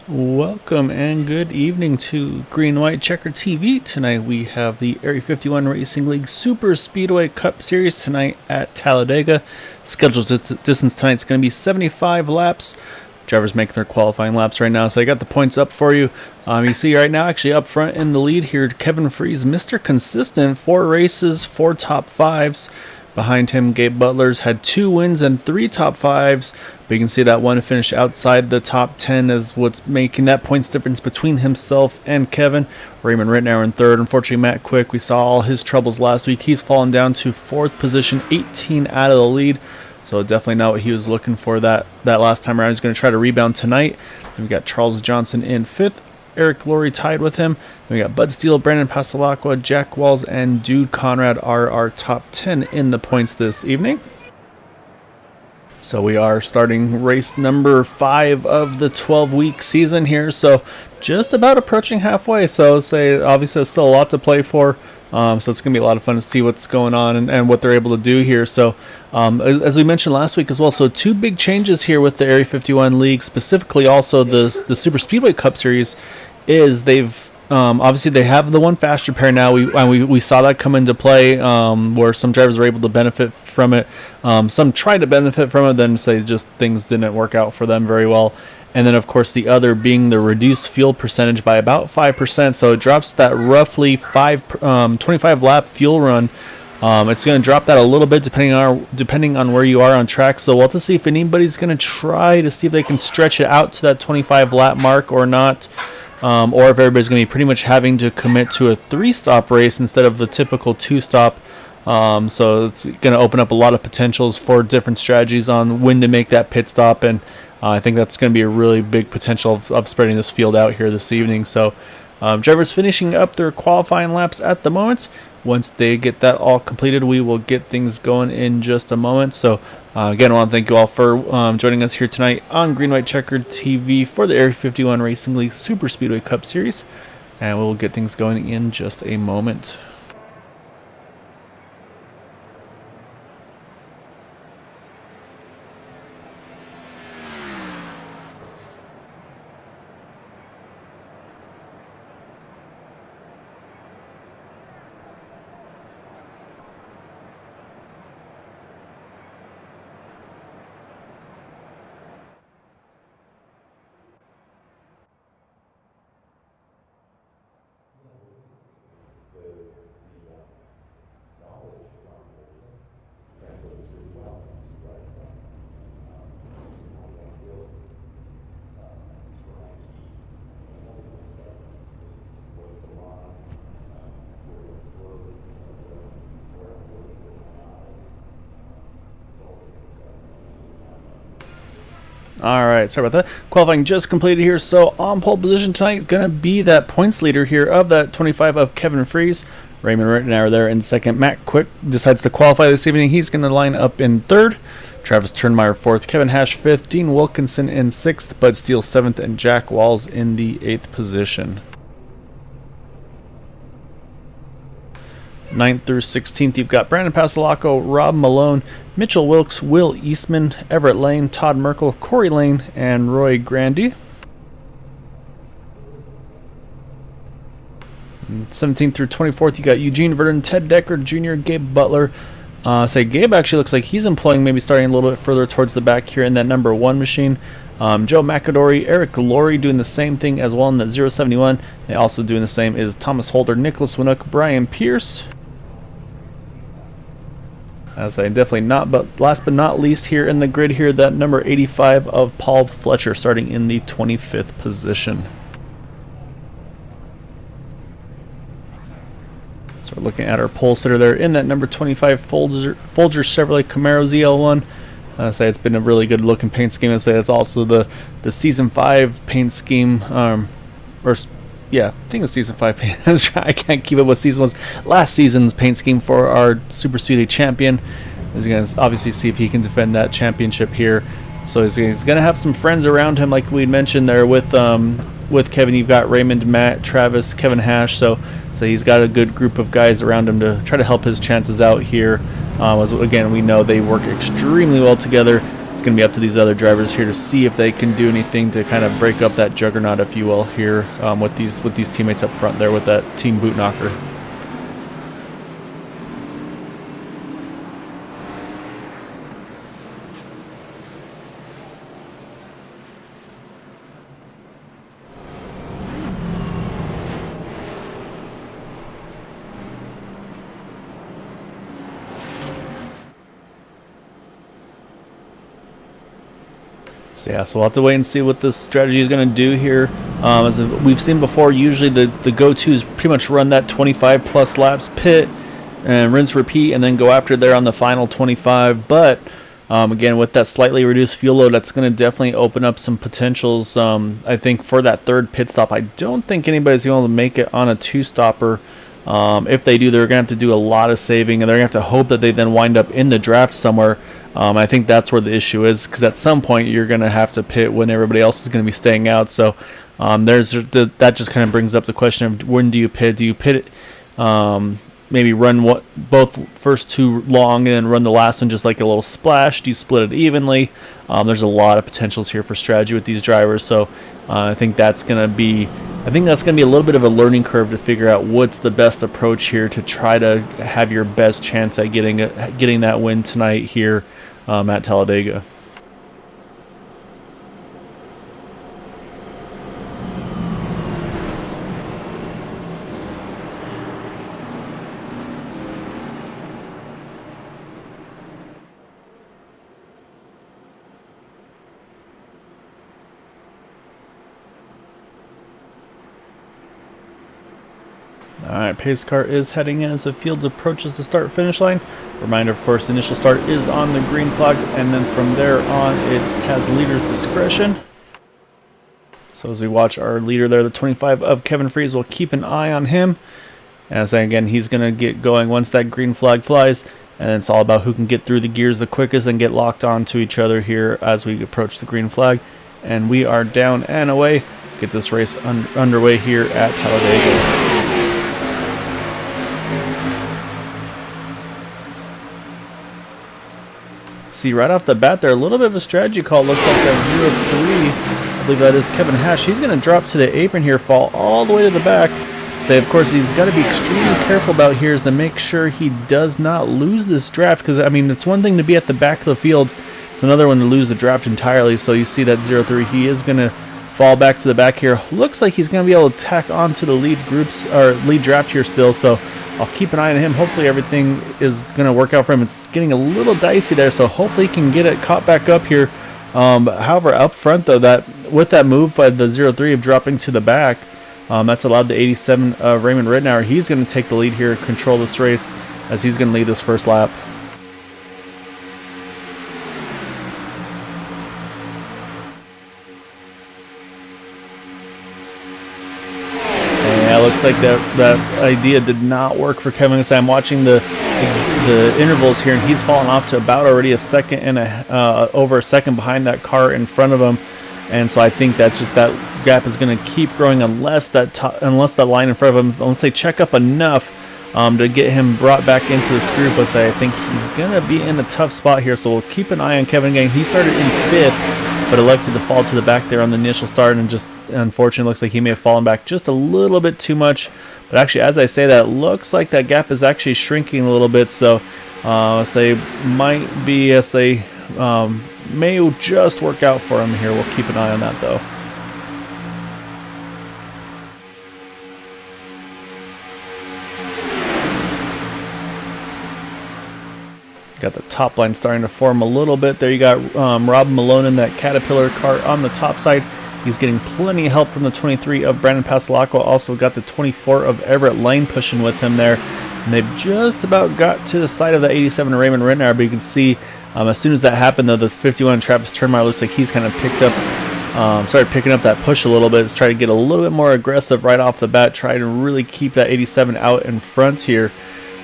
Welcome and good evening to Green White Checker TV. Tonight we have the Area 51 Racing League Superspeedway Cup Series tonight at Talladega. Scheduled distance tonight is going to be 75 laps. Drivers making their qualifying laps right now, so I got the points up for you. You see right now, actually up front in the lead here, Kevin Freeze, Mr. Consistent, 4 races, 4 top 5s. Behind him, Gabe Butler's had 2 wins and 3 top 5s. But you can see that one finish outside the top 10 is what's making that points difference between himself and Kevin. Raymond Rittenauer in third. Unfortunately, Matt Quick, we saw all his troubles last week. He's fallen down to 4th position, 18 out of the lead. So definitely not what he was looking for that last time around. He's going to try to rebound tonight. Then we got Charles Johnson in 5th. Eric Laurie tied with him. Then we got Bud Steele, Brandon Pasalacqua, Jack Walls, and Dude Conrad are our top 10 in the points this evening. So we are starting race number 5 of the 12-week season here. So just about approaching halfway. So say obviously there's still a lot to play for. So it's going to be a lot of fun to see what's going on and what they're able to do here. So as we mentioned last week as well, so 2 big changes here with the Area 51 League, specifically also the Superspeedway Cup Series, is they've obviously they have the one faster pair now. We saw that come into play where some drivers were able to benefit from it. Some tried to benefit from it, then say just things didn't work out for them very well. And then, of course, the other being the reduced fuel percentage by about 5%. So it drops that roughly 25-lap fuel run. It's going to drop that a little bit depending on where you are on track. So we'll have to see if anybody's going to try to see if they can stretch it out to that 25-lap mark or not. Or if everybody's going to be pretty much having to commit to a 3-stop race instead of the typical 2-stop. So it's going to open up a lot of potentials for different strategies on when to make that pit stop. And I think that's going to be a really big potential of spreading this field out here this evening. So drivers finishing up their qualifying laps at the moment. Once they get that all completed, we will get things going in just a moment. So again, I want to thank you all for joining us here tonight on Green White Checker TV for the Area 51 Racing League Superspeedway Cup Series. And we will get things going in just a moment. Alright, sorry about that. Qualifying just completed here. So on pole position tonight is going to be that points leader here of that 25 of Kevin Freeze. Raymond Rittenauer there in 2nd. Matt Quick decides to qualify this evening. He's going to line up in 3rd. Travis Turnmeyer 4th. Kevin Hash 5th. Dean Wilkinson in 6th. Bud Steele 7th. And Jack Walls in the 8th position. 9th through 16th, you've got Brandon Pasalacqua, Rob Malone, Mitchell Wilkes, Will Eastman, Everett Lane, Todd Merkel, Corey Lane, and Roy Grandy. 17th through 24th, you got Eugene Verdon, Ted Decker Jr., Gabe Butler. Gabe actually looks like he's employing maybe starting a little bit further towards the back here in that number 1 machine. Joe McAdory, Eric Laurie doing the same thing as well in that 071. They also doing the same is Thomas Holder, Nicholas Winook, Brian Pierce. Definitely not, but last but not least here in the grid here, that number 85 of Paul Fletcher starting in the 25th position. So we're looking at our pole sitter there in that number 25 Folger Chevrolet Camaro ZL1. It's been a really good looking paint scheme. It's also the season 5 paint scheme, I think it's season 5 paint. I can't keep up what season was. Last season's paint scheme for our Super Speedway champion. He's going to obviously see if he can defend that championship here. So he's going to have some friends around him, like we mentioned there with Kevin. You've got Raymond, Matt, Travis, Kevin Hash. So he's got a good group of guys around him to try to help his chances out here. As again, we know they work extremely well together. it's going to be up to these other drivers here to see if they can do anything to kind of break up that juggernaut, if you will, here with these teammates up front there with that team boot knocker. So yeah, so we'll have to wait and see what this strategy is going to do here. As we've seen before, usually the go-tos pretty much run that 25 plus laps, pit, and rinse, repeat, and then go after there on the final 25. But again, with that slightly reduced fuel load, that's going to definitely open up some potentials. I think for that third pit stop, I don't think anybody's going to make it on a two-stopper. If they do, they're going to have to do a lot of saving, and they're going to have to hope that they then wind up in the draft somewhere. I think that's where the issue is, because at some point you're going to have to pit when everybody else is going to be staying out. So that just kind of brings up the question of when do you pit? Do you pit it, maybe run both first two long and then run the last one just like a little splash? Do you split it evenly? There's a lot of potentials here for strategy with these drivers. So I think that's going to be a little bit of a learning curve to figure out what's the best approach here to try to have your best chance at getting that win tonight here at Talladega. Alright, pace car is heading in as the field approaches the start-finish line. Reminder, of course, initial start is on the green flag, and then from there on it has leader's discretion. So as we watch our leader there, the 25 of Kevin Freeze, we'll keep an eye on him. As again, he's going to get going once that green flag flies, and it's all about who can get through the gears the quickest and get locked onto each other here as we approach the green flag. And we are down and away. Get this race underway here at Talladega. See, right off the bat there, a little bit of a strategy call. Looks like that 0-3, I believe that is Kevin Hash. He's going to drop to the apron here, fall all the way to the back. Say, of course, he's got to be extremely careful about here is to make sure he does not lose this draft. Because, I mean, it's one thing to be at the back of the field. It's another one to lose the draft entirely. So you see that 0-3, he is going to fall back to the back here. Looks like he's going to be able to tack onto the lead draft here still. So I'll keep an eye on him. Hopefully everything is going to work out for him. It's getting a little dicey there, so hopefully he can get it caught back up here. However, up front, though, that with that move by the 0-3 of dropping to the back, that's allowed the 87 of Raymond Rittenauer. He's going to take the lead here, control this race, as he's going to lead this first lap. Looks like that idea did not work for Kevin. So I'm watching the intervals here, and he's fallen off to about already a second and over a second behind that car in front of him. And so I think that's just that gap is going to keep growing unless that line in front of him, unless they check up enough to get him brought back into this group. But I think he's going to be in a tough spot here. So we'll keep an eye on Kevin again. He started in 5th, but elected to fall to the back there on the initial start, and just unfortunately looks like he may have fallen back just a little bit too much. But actually, as I say that, it looks like that gap is actually shrinking a little bit. So may just work out for him here. We'll keep an eye on that though. Got the top line starting to form a little bit. There you got Rob Malone in that Caterpillar car on the top side. He's getting plenty of help from the 23 of Brandon Passalacqua. Also got the 24 of Everett Lane pushing with him there. And they've just about got to the side of the 87 of Raymond Rittenauer. But you can see as soon as that happened, though, the 51 Travis Turnmeyer looks like he's kind of started picking up that push a little bit. He's trying to get a little bit more aggressive right off the bat, try to really keep that 87 out in front here.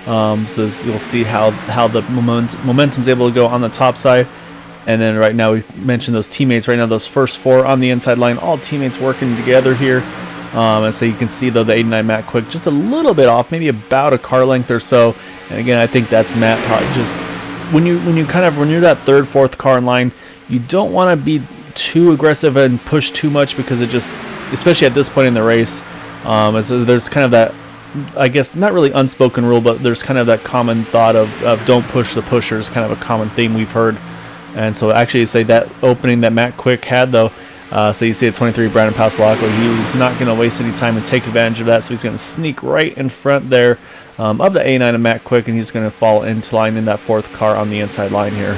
So you'll see how the momentum's able to go on the top side. And then right now, we mentioned those teammates. Right now, those first 4 on the inside line, all teammates working together here. And so you can see, though, the 89 Matt Quick just a little bit off, maybe about a car length or so. And again, I think that's Matt probably just when you're that third, fourth car in line, you don't want to be too aggressive and push too much, because it just, especially at this point in the race, there's kind of that, I guess, not really unspoken rule, but there's kind of that common thought of don't push the pushers, kind of a common theme we've heard. And so actually say that opening that Matt Quick had, though, so you see at 23 Brandon Pasolaco, he was not going to waste any time and take advantage of that, so he's going to sneak right in front there of the A9 of Matt Quick, and he's going to fall into line in that fourth car on the inside line here.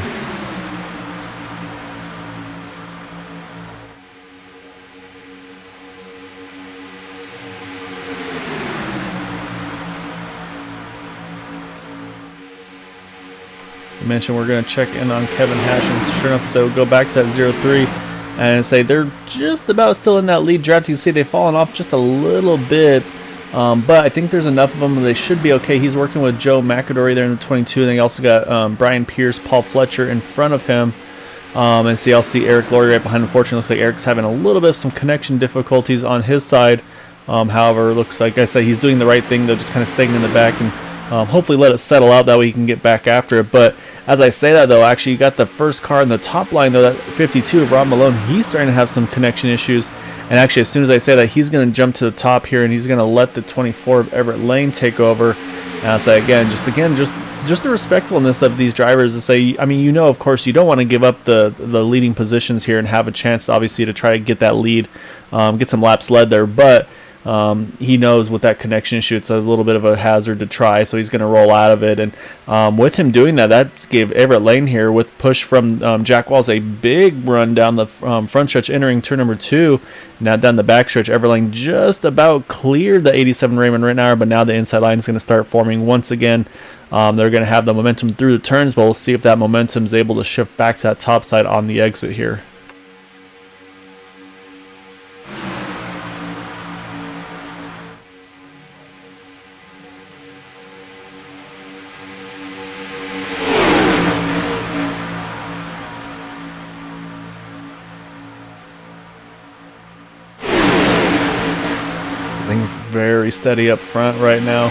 Mentioned we're going to check in on Kevin Hash, and sure enough, so we'll go back to that 0-3 and say they're just about still in that lead draft. You can see they've fallen off just a little bit, but I think there's enough of them that they should be okay. He's working with Joe McAdory there in the 22, and then you also got Brian Pierce, Paul Fletcher in front of him, and so you also see Eric Laurie right behind him. Unfortunately, looks like Eric's having a little bit of some connection difficulties on his side. However, looks like I said he's doing the right thing. They're just kind of staying in the back and hopefully let it settle out, that way he can get back after it. But as I say that, though, actually you got the first car in the top line, though, that 52 of Rob Malone, he's starting to have some connection issues. And actually, as soon as I say that, he's going to jump to the top here, and he's going to let the 24 of Everett Lane take over. And I'll say again, just the respectfulness of these drivers to say, I mean, you know, of course, you don't want to give up the leading positions here and have a chance, obviously, to try to get that lead, get some laps led there, but he knows with that connection issue, it's a little bit of a hazard to try, so he's going to roll out of it. And with him doing that, that gave Everett Lane here, with push from Jack Walls, a big run down the front stretch entering turn number 2. Now down the back stretch, Everett Lane just about cleared the 87 Raymond Rittenauer, but now the inside line is going to start forming once again. They're going to have the momentum through the turns, but we'll see if that momentum is able to shift back to that top side on the exit here. Things very steady up front right now.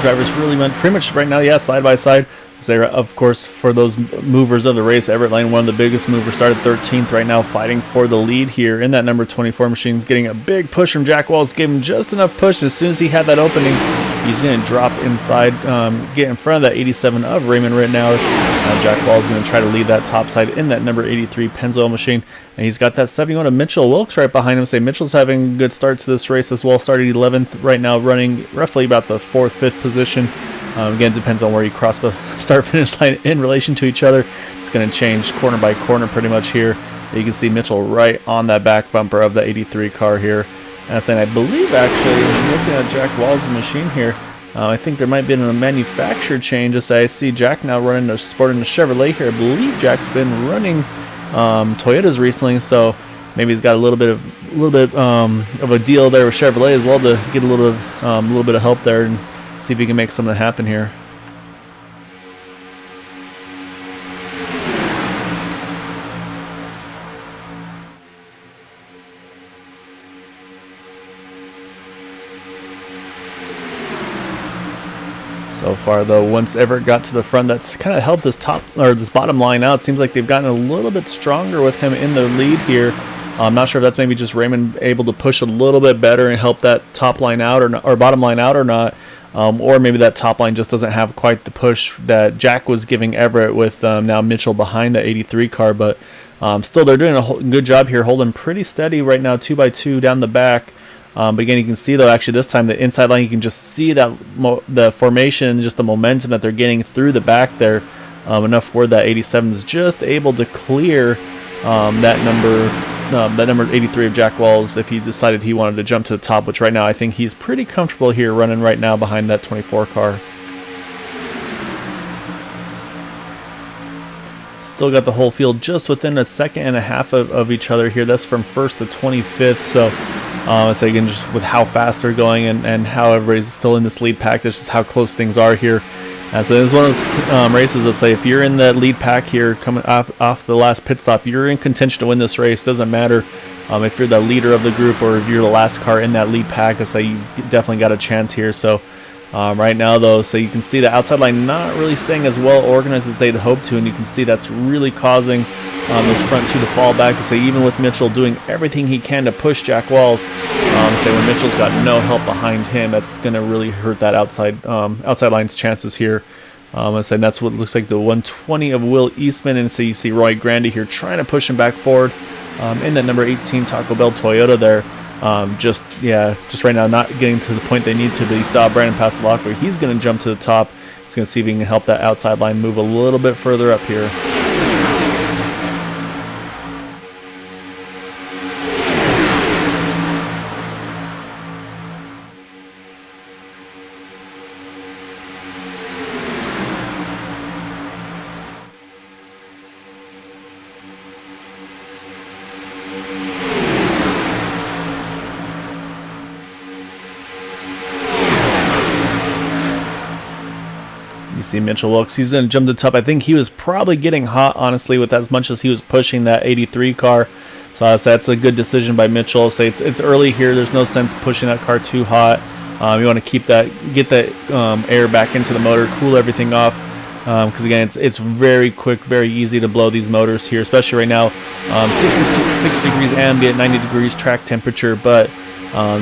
Drivers really went pretty much right now, yeah, side by side. Of course, for those movers of the race, Everett Lane, one of the biggest movers, started 13th right now, fighting for the lead here in that number 24 machine, getting a big push from Jack Walls, gave him just enough push, and as soon as he had that opening, he's going to drop inside, get in front of that 87 of Raymond Rittenauer. Jack Walls is going to try to lead that top side in that number 83 Pennzoil machine, and he's got that 71 of Mitchell Wilkes right behind him. Mitchell's having a good start to this race as well, started 11th right now, running roughly about the 4th, 5th position. Again, it depends on where you cross the start-finish line in relation to each other. It's going to change corner by corner pretty much here. You can see Mitchell right on that back bumper of the 83 car here. And I believe, actually, looking at Jack Walls' machine here, I think there might be a manufacturer change. As I see Jack now sporting the Chevrolet here. I believe Jack's been running Toyotas recently, so maybe he's got a little bit of a deal there with Chevrolet as well to get a little bit of help there and see if he can make something happen here. So far, though, once Everett got to the front, that's kind of helped this bottom line out. Seems like they've gotten a little bit stronger with him in the lead here. I'm not sure if that's maybe just Raymond able to push a little bit better and help that top line out or bottom line out or not. Or maybe that top line just doesn't have quite the push that Jack was giving Everett with now Mitchell behind the 83 car. But still, they're doing a good job here, holding pretty steady right now, 2x2 down the back. But again, you can see, though, actually this time the inside line, you can just see that the formation, just the momentum that they're getting through the back there. Enough where that 87 is just able to clear that number 83 of Jack Walls if he decided he wanted to jump to the top, which right now I think he's pretty comfortable here running right now behind that 24 car. Still got the whole field just within a second and a half of each other here. That's from 1st to 25th. So again, just with how fast they're going and how everybody's still in this lead pack, that's just how close things are here. So this is one of those races that say if you're in the lead pack here coming off the last pit stop, you're in contention to win this race. Doesn't matter if you're the leader of the group or if you're the last car in that lead pack. I say you definitely got a chance here. So Right now, though, so you can see the outside line not really staying as well organized as they'd hoped to, and you can see that's really causing those front two to fall back. So even with Mitchell doing everything he can to push Jack Walls, say when Mitchell's got no help behind him, that's going to really hurt that outside line's chances here. I say that's what looks like the 120 of Will Eastman, and so you see Roy Grande here trying to push him back forward in that number 18 Taco Bell Toyota there. Just right now not getting to the point they need to, but you saw Brandon Pastelacqua. He's going to jump to the top. He's going to see if he can help that outside line move a little bit further up here. See Mitchell Wilkes, he's going to jump to the top. I think he was probably getting hot, honestly, with as much as he was pushing that 83 car. So that's a good decision by Mitchell. I'll say it's early here. There's no sense pushing that car too hot. You want to get that air back into the motor, cool everything off. Because again, it's very quick, very easy to blow these motors here, especially right now. 66 degrees ambient, 90 degrees track temperature. But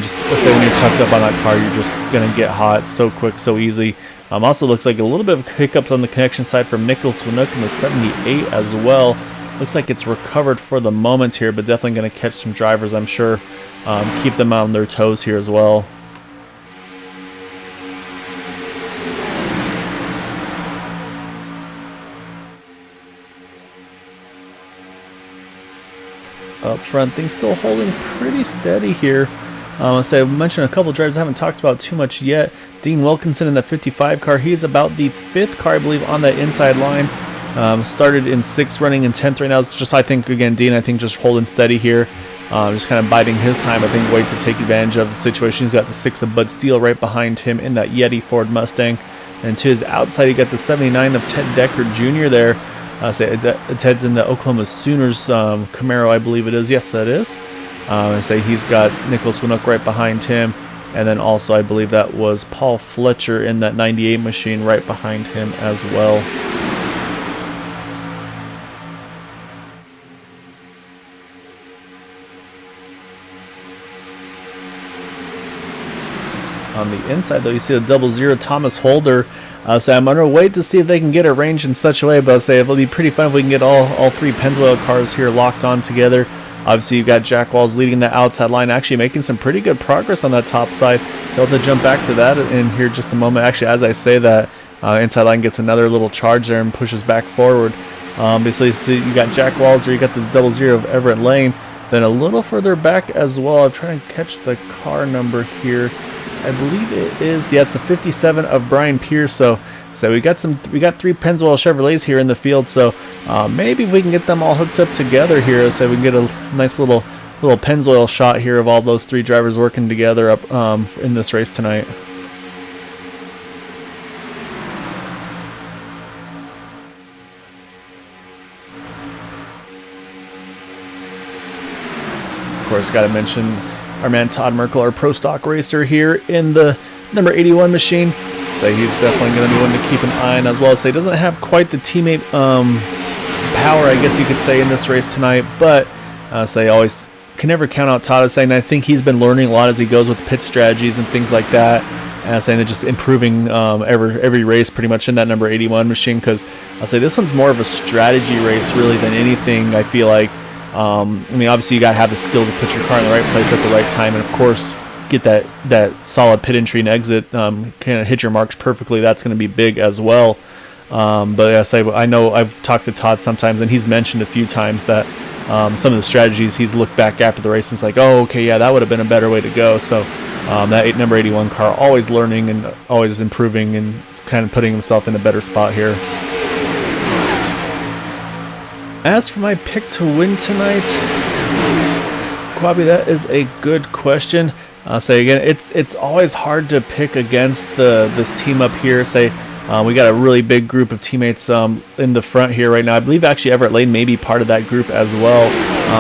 just let's say when you're tucked up on that car, you're just going to get hot so quick, so easy. Also looks like a little bit of hiccups on the connection side from Nicholas Winook in the 78 as well. Looks like it's recovered for the moment here, but definitely going to catch some drivers, I'm sure. Keep them on their toes here as well. Up front, things still holding pretty steady here. I'll say I mentioned a couple of drivers I haven't talked about too much yet. Dean Wilkinson in the 55 car. He's about the 5th car, I believe, on that inside line. Started in 6th, running in 10th right now. It's just, I think, again, Dean, I think just holding steady here. Just kind of biding his time, I think, wait to take advantage of the situation. He's got the 6 of Bud Steele right behind him in that Yeti Ford Mustang. And to his outside, you got the 79 of Ted Decker Jr. there. Ted's in the Oklahoma Sooners Camaro, I believe it is. Yes, that is. He's got Nicholas Winook right behind him. And then also, I believe that was Paul Fletcher in that 98 machine right behind him as well. On the inside, though, you see the 00 Thomas Holder. So I'm going to wait to see if they can get it arranged in such a way, but I'll say it'll be pretty fun if we can get all 3 Pennzoil cars here locked on together. Obviously, you've got Jack Walls leading the outside line, actually making some pretty good progress on that top side. So I'll jump back to that in here just a moment. Actually, as I say that, inside line gets another little charge there and pushes back forward. Basically, so you got Jack Walls, or you got the 00 of Everett Lane. Then a little further back as well, I'm trying to catch the car number here. I believe it is, yeah, it's the 57 of Brian Pierce. So we got 3 Pennzoil Chevrolets here in the field. So maybe if we can get them all hooked up together here, so we can get a nice little Pennzoil shot here of all those 3 drivers working together up in this race tonight. Of course, got to mention our man Todd Merkel, our pro stock racer here in the number 81 machine. So he's definitely going to be one to keep an eye on as well. So he doesn't have quite the teammate power, I guess you could say, in this race tonight. But so you always can never count out Todd. And I think he's been learning a lot as he goes with pit strategies and things like that. And saying just improving every race pretty much in that number 81 machine. Because I'll say this one's more of a strategy race really than anything, I feel like. I mean, obviously you got to have the skills to put your car in the right place at the right time, and of course get that solid pit entry and exit, kind of hit your marks perfectly. That's going to be big as well. But yes, I know I've talked to Todd sometimes, and he's mentioned a few times that some of the strategies he's looked back after the race and it's like, oh, okay, yeah, that would have been a better way to go. So that number 81 car, always learning and always improving and kind of putting himself in a better spot here. As for my pick to win tonight, Quabi, that is a good question. Say again, it's always hard to pick against this team up here. Say we got a really big group of teammates in the front here right now. I believe actually Everett Lane may be part of that group as well.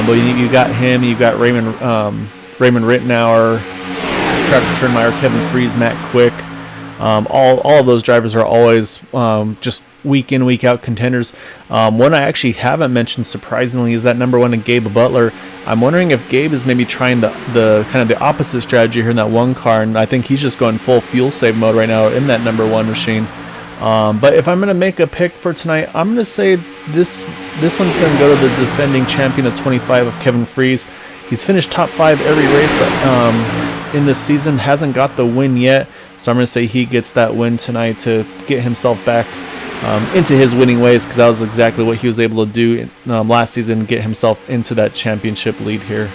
But you got him, you got Raymond Rittenauer, Travis Turnmeyer, Kevin Fries, Matt Quick. All of those drivers are always just week in, week out contenders. One I actually haven't mentioned, surprisingly, is that number 1 in Gabe Butler. I'm wondering if Gabe is maybe trying the kind of the opposite strategy here in that one car, and I think he's just going full fuel save mode right now in that number 1 machine. But if I'm going to make a pick for tonight, I'm going to say this one's going to go to the defending champion of 25 of Kevin Freese. He's finished top 5 every race, but in this season hasn't got the win yet. So I'm going to say he gets that win tonight to get himself back into his winning ways, because that was exactly what he was able to do last season, get himself into that championship lead here.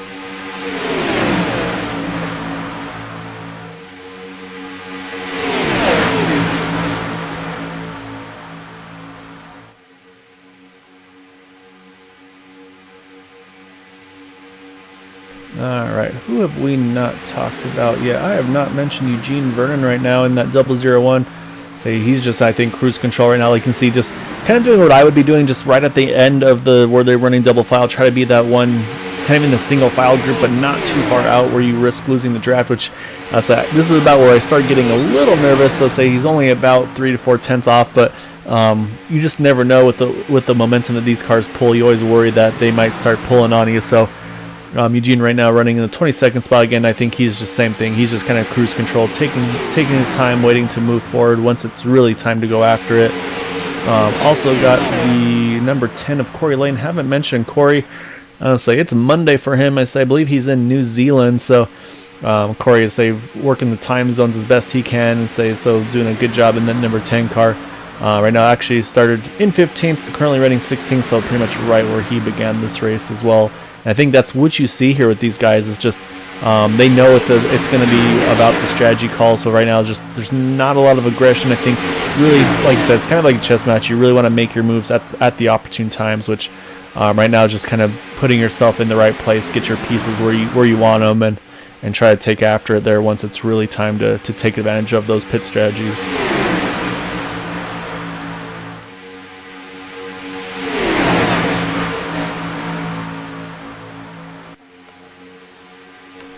Alright, who have we not talked about yet? I have not mentioned Eugene Vernon right now in that 001. Say he's just, I think, cruise control right now. Like you can see, just kind of doing what I would be doing, just right at the end of where they're running double file, try to be that one kind of in the single file group, but not too far out where you risk losing the draft, which so this is about where I start getting a little nervous. So say he's only about 3 to 4 tenths off, but you just never know with the momentum that these cars pull. You always worry that they might start pulling on you. So Eugene right now running in the 22nd spot again. I think he's just same thing. He's just kind of cruise control, taking his time, waiting to move forward once it's really time to go after it. Also got the number 10 of Corey Lane. Haven't mentioned Corey. Honestly, it's Monday for him. I believe he's in New Zealand. So Corey is working the time zones as best he can, and so doing a good job in that number 10 car. Right now, actually started in 15th, currently running 16th, so pretty much right where he began this race as well. I think that's what you see here with these guys, is just they know it's going to be about the strategy call. So right now, there's not a lot of aggression. I think really, like I said, it's kind of like a chess match. You really want to make your moves at the opportune times, which right now is just kind of putting yourself in the right place, get your pieces where you want them, and try to take after it there once it's really time to take advantage of those pit strategies.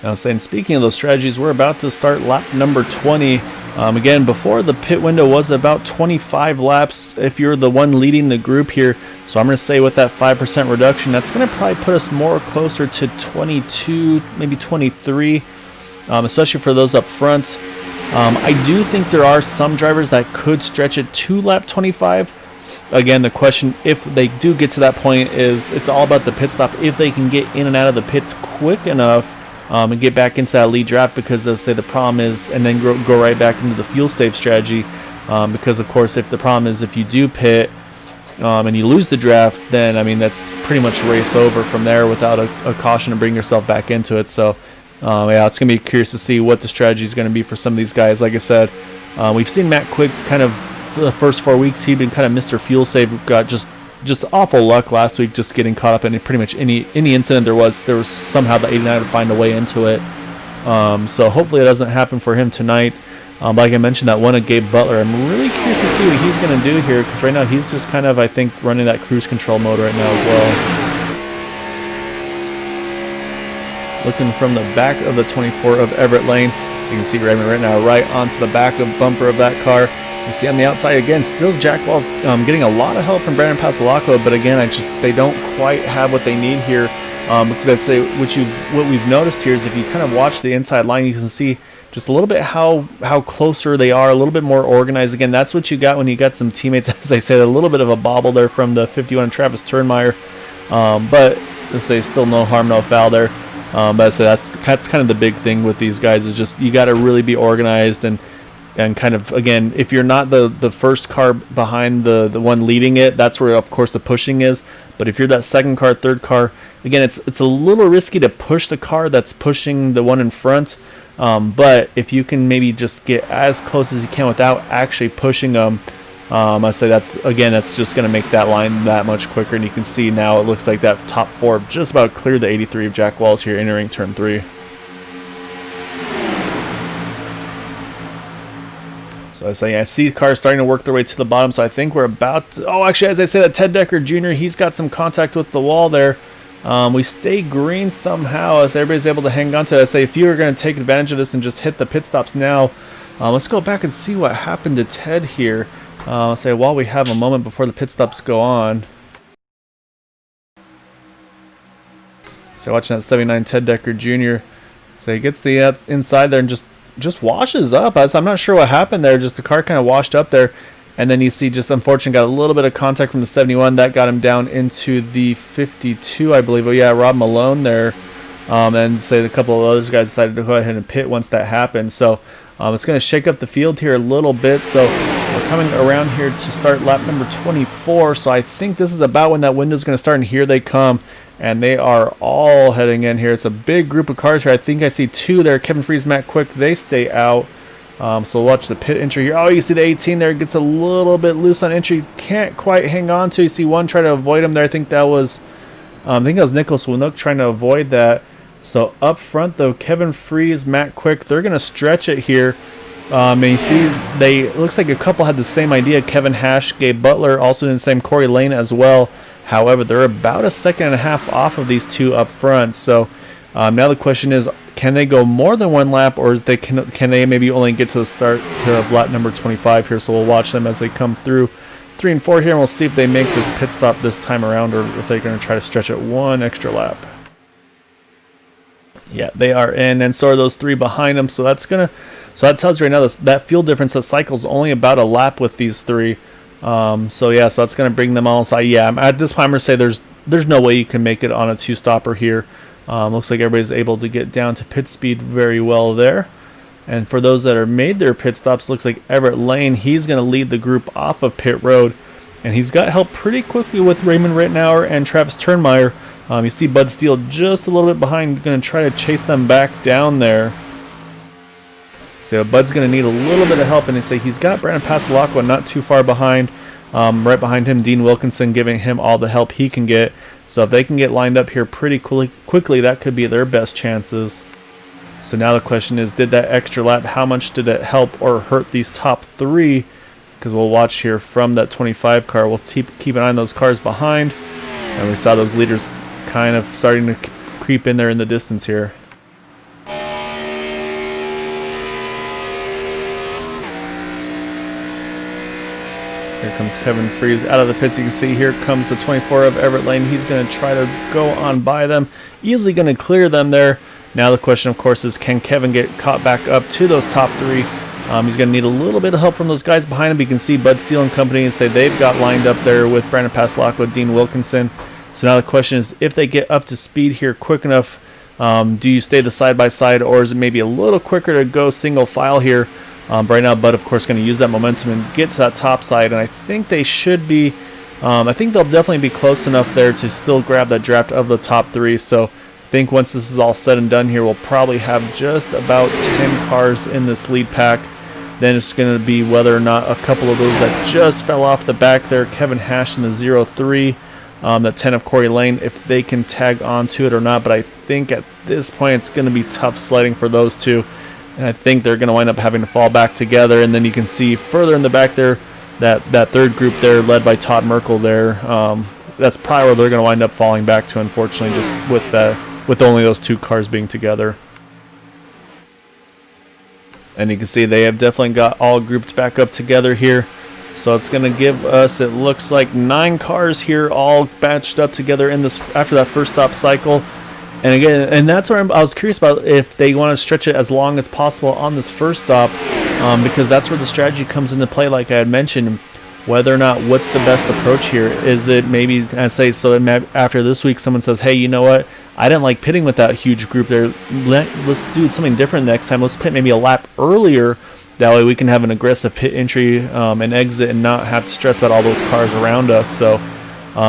Now, speaking of those strategies, we're about to start lap number 20. Again, before the pit window was about 25 laps if you're the one leading the group here. So I'm going to say with that 5% reduction, that's going to probably put us more closer to 22, maybe 23, especially for those up front. I do think there are some drivers that could stretch it to lap 25. Again, the question, if they do get to that point, is it's all about the pit stop. If they can get in and out of the pits quick enough, and get back into that lead draft, because they'll say the problem is, and then go right back into the fuel save strategy, because of course if the problem is if you do pit and you lose the draft, then I mean that's pretty much race over from there without a caution to bring yourself back into it. So yeah, it's gonna be curious to see what the strategy is going to be for some of these guys. Like I said, we've seen Matt Quick kind of for the first 4 weeks, he'd been kind of Mr. Fuel Save, got just awful luck last week, just getting caught up in pretty much any incident there was somehow the 89 would find a way into it. So hopefully it doesn't happen for him tonight. Like I mentioned, that one of Gabe Butler, I'm really curious to see what he's going to do here, because right now he's just kind of, I think, running that cruise control mode right now as well. Looking from the back of the 24 of Everett Lane, so you can see right now right onto the back of bumper of that car. You see on the outside again, still Jack Wall's getting a lot of help from Brandon Pasolaco, but again, they don't quite have what they need here. Because I'd say what we've noticed here is if you kind of watch the inside line, you can see just a little bit how closer they are, a little bit more organized. Again, that's what you got when you got some teammates, as I said, a little bit of a bobble there from the 51 Travis Turnmeyer, but let's say still no harm, no foul there. But I'd say that's kind of the big thing with these guys, is just you got to really be organized and kind of, again, if you're not the first car behind the one leading it, that's where of course the pushing is. But if you're that second car, third car, again, it's a little risky to push the car that's pushing the one in front. But if you can maybe just get as close as you can without actually pushing them, I say that's just going to make that line that much quicker. And you can see now it looks like that top 4 just about cleared the 83 of Jack Walls here entering turn 3. So I see cars starting to work their way to the bottom. So I think we're about to, actually, as I said, that Ted Decker Jr., he's got some contact with the wall there. We stay green somehow as everybody's able to hang on to it. I say if you are going to take advantage of this and just hit the pit stops now, Let's go back and see what happened to Ted here. Let's say while we have a moment before the pit stops go on. So watching that 79 Ted Decker Jr. So he gets the inside there and just washes up. I'm not sure what happened there. Just the car kind of washed up there. And then you see just unfortunately got a little bit of contact from the 71. That got him down into the 52, I believe. Oh, yeah, Rob Malone there. And say a couple of others guys decided to go ahead and pit once that happened. So it's going to shake up the field here a little bit. So we're coming around here to start lap number 24. So I think this is about when that window is going to start. And here they come. And they are all heading in here. It's a big group of cars here. I think I see two there. Kevin Freeze, Matt Quick, they stay out. So watch the pit entry here. Oh, you see the 18 there. Gets a little bit loose on entry. Can't quite hang on to. You see one try to avoid him there. I think that was Nicholas Winook trying to avoid that. So up front, though, Kevin Freeze, Matt Quick, they're going to stretch it here. And you see, looks like a couple had the same idea. Kevin Hash, Gabe Butler, also in the same Corey Lane as well. However, they're about a second and a half off of these two up front. So now the question is, can they go more than one lap, or can they maybe only get to the start of lap number 25 here? So we'll watch them as they come through 3 and 4 here, and we'll see if they make this pit stop this time around, or if they're going to try to stretch it one extra lap. Yeah, they are in, and so are those three behind them. So that tells you right now that fuel difference, that cycle's only about a lap with these three. So that's going to bring them all inside. Yeah, at this point I'm going to say there's no way you can make it on a two-stopper here. Looks like everybody's able to get down to pit speed very well there. And for those that are made their pit stops, looks like Everett Lane, he's going to lead the group off of pit road. And he's got help pretty quickly with Raymond Rittenauer and Travis Turnmeyer. You see Bud Steele just a little bit behind, going to try to chase them back down there. So Bud's going to need a little bit of help, and they say he's got Brandon Pastelacqua not too far behind. Right behind him, Dean Wilkinson giving him all the help he can get. So if they can get lined up here pretty quickly, that could be their best chances. So now the question is, did that extra lap, how much did it help or hurt these top three? Because we'll watch here from that 25 car. We'll keep an eye on those cars behind. And we saw those leaders kind of starting to creep in there in the distance here. Here comes Kevin Freeze out of the pits. You can see here comes the 24 of Everett Lane. He's going to try to go on by them. Easily going to clear them there. Now the question, of course, is can Kevin get caught back up to those top three? He's going to need a little bit of help from those guys behind him. You can see Bud Steele and company and say they've got lined up there with Brandon Pastelacqua, Dean Wilkinson. So now the question is, if they get up to speed here quick enough, do you stay the side-by-side, or is it maybe a little quicker to go single file here? Right now, Bud, of course, going to use that momentum and get to that top side, and I think they should be. I think they'll definitely be close enough there to still grab that draft of the top three. So I think once this is all said and done here, we'll probably have just about 10 cars in this lead pack. Then it's going to be whether or not a couple of those that just fell off the back there, Kevin Hash in the 0-3, that 10 of Corey Lane, if they can tag on to it or not. But I think at this point it's going to be tough sledding for those two. And I think they're going to wind up having to fall back together. And then you can see further in the back there, that third group there led by Todd Merkel there. That's probably where they're going to wind up falling back to, unfortunately, just with only those two cars being together. And you can see they have definitely got all grouped back up together here. So it's going to give us, it looks like 9 cars here all batched up together in this after that first stop cycle. And again, and that's where I was curious about if they want to stretch it as long as possible on this first stop, because that's where the strategy comes into play, like I had mentioned. Whether or not, what's the best approach here? Is it maybe, I say, so after this week someone says, hey, you know what, I didn't like pitting with that huge group there, let's do something different next time, let's pit maybe a lap earlier, that way we can have an aggressive pit entry and exit and not have to stress about all those cars around us. So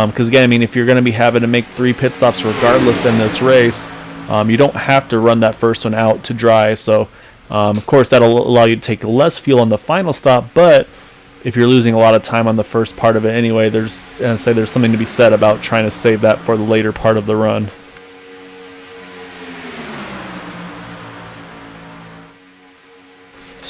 because again, I mean, if you're going to be having to make 3 pit stops regardless in this race, you don't have to run that first one out to dry. So of course that'll allow you to take less fuel on the final stop, but if you're losing a lot of time on the first part of it anyway, there's something to be said about trying to save that for the later part of the run.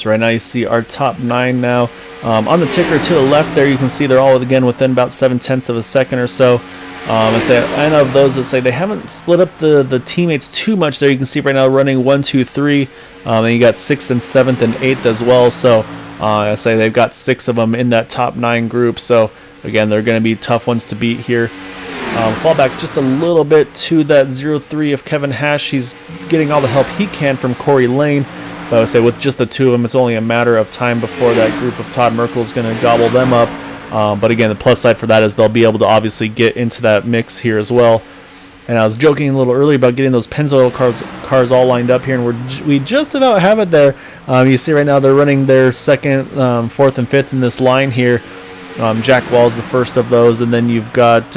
So right now you see our top 9 now. On the ticker to the left there, you can see they're all again within about 7/10 of a second or so. And of those that say they haven't split up the teammates too much there. You can see right now running 1, 2, 3, and you got 6th and 7th and 8th as well. So I say they've got 6 of them in that top 9 group. So again, they're going to be tough ones to beat here. Fall back just a little bit to that 0-3 of Kevin Hash. He's getting all the help he can from Corey Lane. But I would say with just the 2 of them, it's only a matter of time before that group of Todd Merkel is going to gobble them up. But again, the plus side for that is they'll be able to obviously get into that mix here as well. And I was joking a little earlier about getting those Pennzoil cars all lined up here, and we just about have it there. You see right now they're running their 2nd, 4th, and 5th in this line here. Jack Wall's the first of those, and then you've got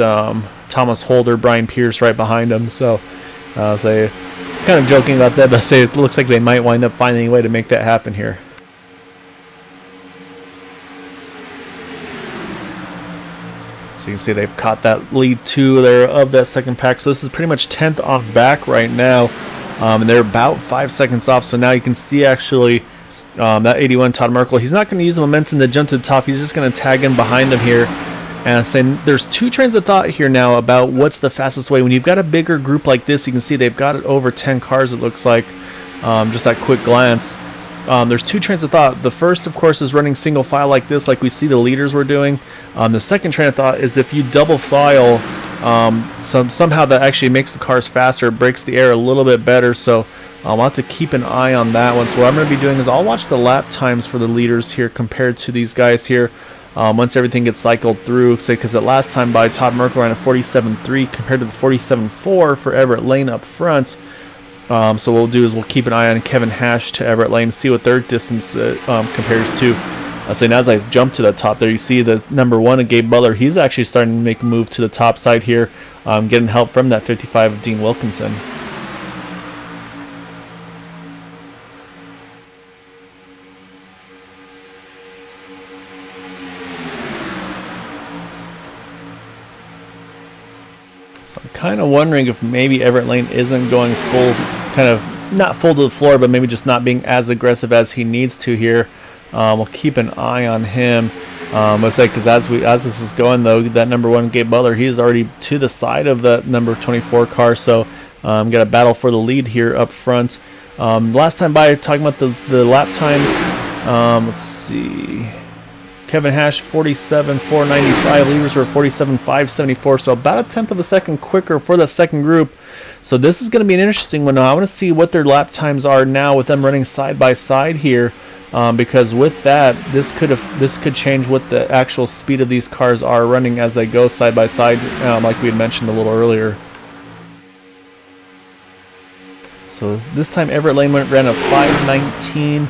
Thomas Holder, Brian Pierce right behind him. So I'll say kind of joking about that, but I say it looks like they might wind up finding a way to make that happen here. So you can see they've caught that lead 2 there of that second pack. So this is pretty much 10th off back right now. And they're about 5 seconds off. So now you can see actually that 81 Todd Merkel. He's not going to use the momentum to jump to the top. He's just going to tag in behind him here. And I'm saying there's 2 trains of thought here now about what's the fastest way. When you've got a bigger group like this, you can see they've got it over 10 cars, it looks like, just that quick glance. There's 2 trains of thought. The first, of course, is running single file like this, like we see the leaders were doing. The second train of thought is if you double file, somehow that actually makes the cars faster, breaks the air a little bit better. So I'll have to keep an eye on that one. So what I'm going to be doing is I'll watch the lap times for the leaders here compared to these guys here. Once everything gets cycled through, say, because the last time by Todd Merkel ran a 47.3 compared to the 47.4 for Everett Lane up front. So what we'll do is we'll keep an eye on Kevin Hash to Everett Lane, see what their distance compares to. So now as I jump to the top there, you see the number 1 of Gabe Butler. He's actually starting to make a move to the top side here, getting help from that 55 of Dean Wilkinson. Kind of wondering if maybe Everett Lane isn't going full, kind of not full to the floor, but maybe just not being as aggressive as he needs to here. We'll keep an eye on him. Let's say because as this is going though, that number 1 Gabe Butler, he's already to the side of that number 24 car, so got a battle for the lead here up front. Last time by talking about the lap times, let's see. Kevin Hash 47.495, leaders were 47.574, so about 1/10 of a second quicker for the second group. So this is going to be an interesting one. Now I want to see what their lap times are now with them running side by side here, because with that, this could change what the actual speed of these cars are running as they go side by side, like we had mentioned a little earlier. So this time Everett Lane ran a 5.19.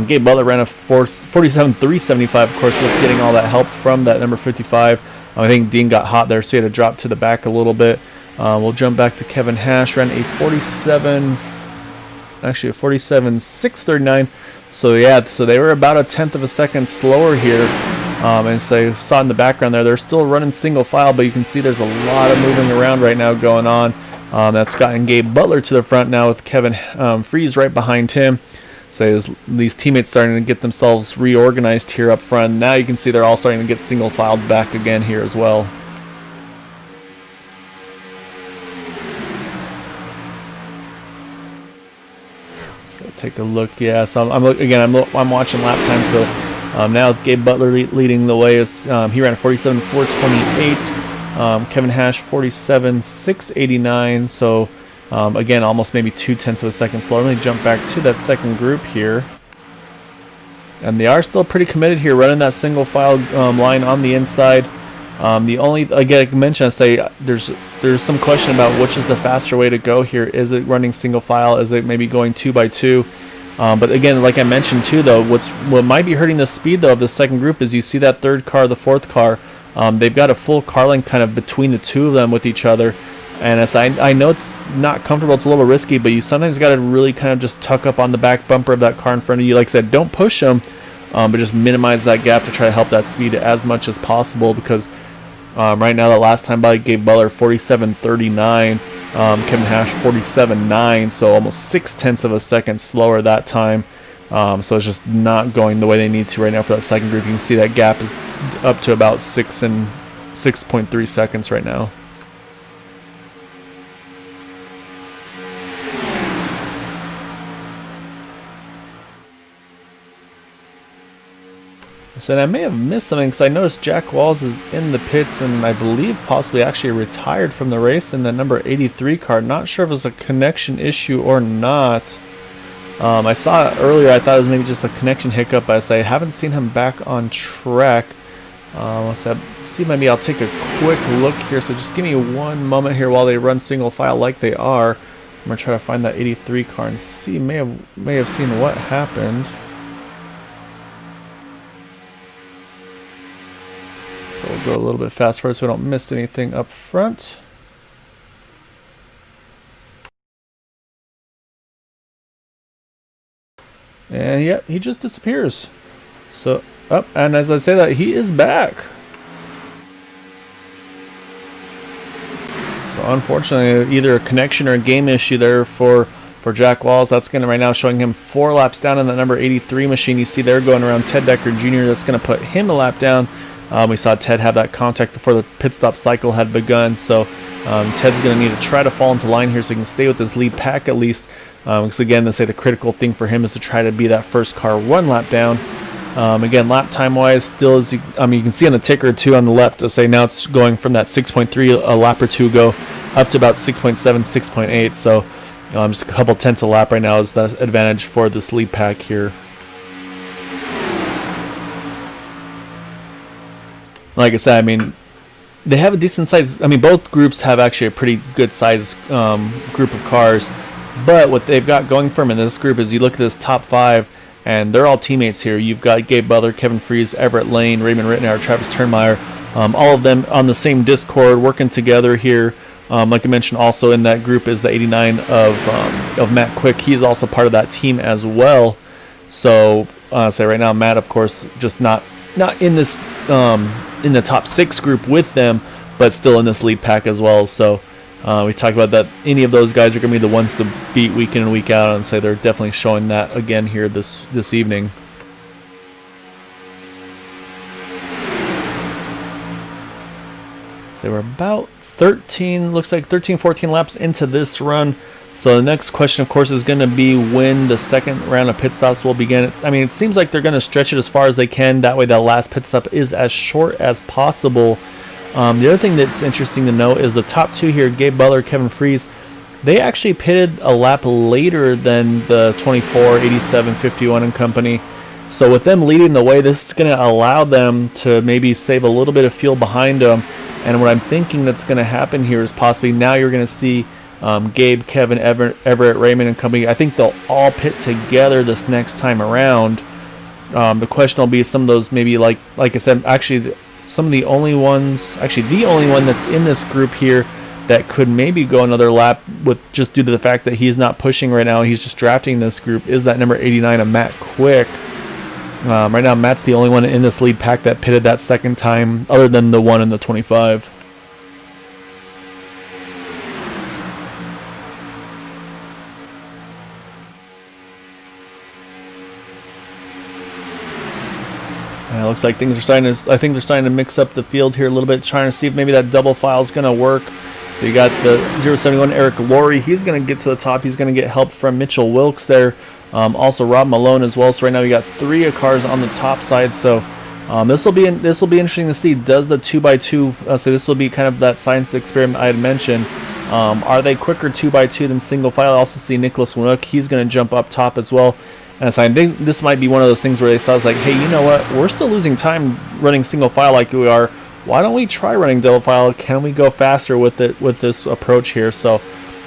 Gabe Butler ran a 47.375, of course, with getting all that help from that number 55. I think Dean got hot there, so he had to drop to the back a little bit. We'll jump back to Kevin Hash, ran a 47.639. So yeah, so they were about 1/10 of a second slower here. And so you saw in the background there, they're still running single file, but you can see there's a lot of moving around right now going on. That's gotten Gabe Butler to the front now with Kevin Freeze right behind him. So these teammates starting to get themselves reorganized here up front. Now you can see they're all starting to get single filed back again here as well. So take a look. Yeah, so I'm watching lap time. So now with Gabe Butler leading the way, he ran a 47.428. Kevin Hash 47.689. So again, almost maybe 0.2 of a second slower. Let me jump back to that second group here. And they are still pretty committed here, running that single file line on the inside. The only, again, I mentioned, I say there's some question about which is the faster way to go here. Is it running single file? Is it maybe going 2 by 2? But again, like I mentioned too, though, what might be hurting the speed though of the second group is you see that third car, the fourth car. They've got a full car length kind of between the two of them with each other. And as I know it's not comfortable, it's a little risky, but you sometimes got to really kind of just tuck up on the back bumper of that car in front of you. Like I said, don't push them, but just minimize that gap to try to help that speed as much as possible, because right now, the last time by Gabe Butler, 47.39, Kevin Hash 47.9, so almost 0.6 of a second slower that time. So it's just not going the way they need to right now for that second group. You can see that gap is up to about 6.3 seconds right now. I said I may have missed something because I noticed Jack Walls is in the pits and I believe possibly actually retired from the race in the number 83 car. Not sure if it was a connection issue or not. I saw it earlier. I thought it was maybe just a connection hiccup. I say I haven't seen him back on track. Let's see, maybe I'll take a quick look here. So just give me one moment here while they run single file like they are. I'm gonna try to find that 83 car and see. May have seen what happened. So we'll go a little bit fast forward so we don't miss anything up front. And yeah, he just disappears. So up, and as I say that, he is back. So unfortunately, either a connection or a game issue there for Jack Walls. That's going to right now showing him 4 laps down in the number 83 machine. You see there going around Ted Decker Jr. That's going to put him a lap down. We saw Ted have that contact before the pit stop cycle had begun. So Ted's going to need to try to fall into line here so he can stay with this lead pack at least. Because again, they say the critical thing for him is to try to be that first car 1 lap down. Again, lap time wise, still as you can see on the ticker too on the left. To say now it's going from that 6.3 a lap or two ago up to about 6.7, 6.8. So just a couple tenths a lap right now is the advantage for this lead pack here. Like I said, I mean, they have a decent size. I mean, both groups have actually a pretty good size group of cars. But what they've got going for them in this group is you look at this top 5, and they're all teammates here. You've got Gabe Butler, Kevin Freese, Everett Lane, Raymond Rittenauer, Travis Turnmeyer, all of them on the same Discord working together here. Like I mentioned, also in that group is the 89 of Matt Quick. He's also part of that team as well. So say right now, Matt, of course, just not in this in the top 6 group with them, but still in this lead pack as well. So we talked about that any of those guys are going to be the ones to beat week in and week out, and say they're definitely showing that again here this evening. So we're about 13, looks like 13, 14 laps into this run. So the next question, of course, is going to be when the second round of pit stops will begin. It seems like they're going to stretch it as far as they can. That way, the last pit stop is as short as possible. The other thing that's interesting to note is the top 2 here, Gabe Butler, Kevin Freese. They actually pitted a lap later than the 24, 87, 51 and company. So with them leading the way, this is going to allow them to maybe save a little bit of fuel behind them. And what I'm thinking that's going to happen here is possibly now you're going to see Gabe, Kevin, Everett, Raymond, and company. I think they'll all pit together this next time around. The question will be some of those maybe like I said, actually some of the only ones, actually the only one that's in this group here that could maybe go another lap with just due to the fact that he's not pushing right now, he's just drafting this group, is that number 89 of Matt Quick. Right now, Matt's the only one in this lead pack that pitted that second time, other than the one in the 25. It looks like things are starting to. I think they're starting to mix up the field here a little bit, trying to see if maybe that double file is going to work. So you got the 071 Eric Laurie. He's going to get to the top. He's going to get help from Mitchell Wilkes there. Also Rob Malone as well. So right now we got 3 cars on the top side. So this will be interesting to see. Does the 2x2? So this will be kind of that science experiment I had mentioned. Are they quicker 2x2 than single file? I also see Nicholas Winook. He's going to jump up top as well. And so I think this might be one of those things where they saw, it's like, hey, you know what? We're still losing time running single file like we are. Why don't we try running double file? Can we go faster with it with this approach here? So,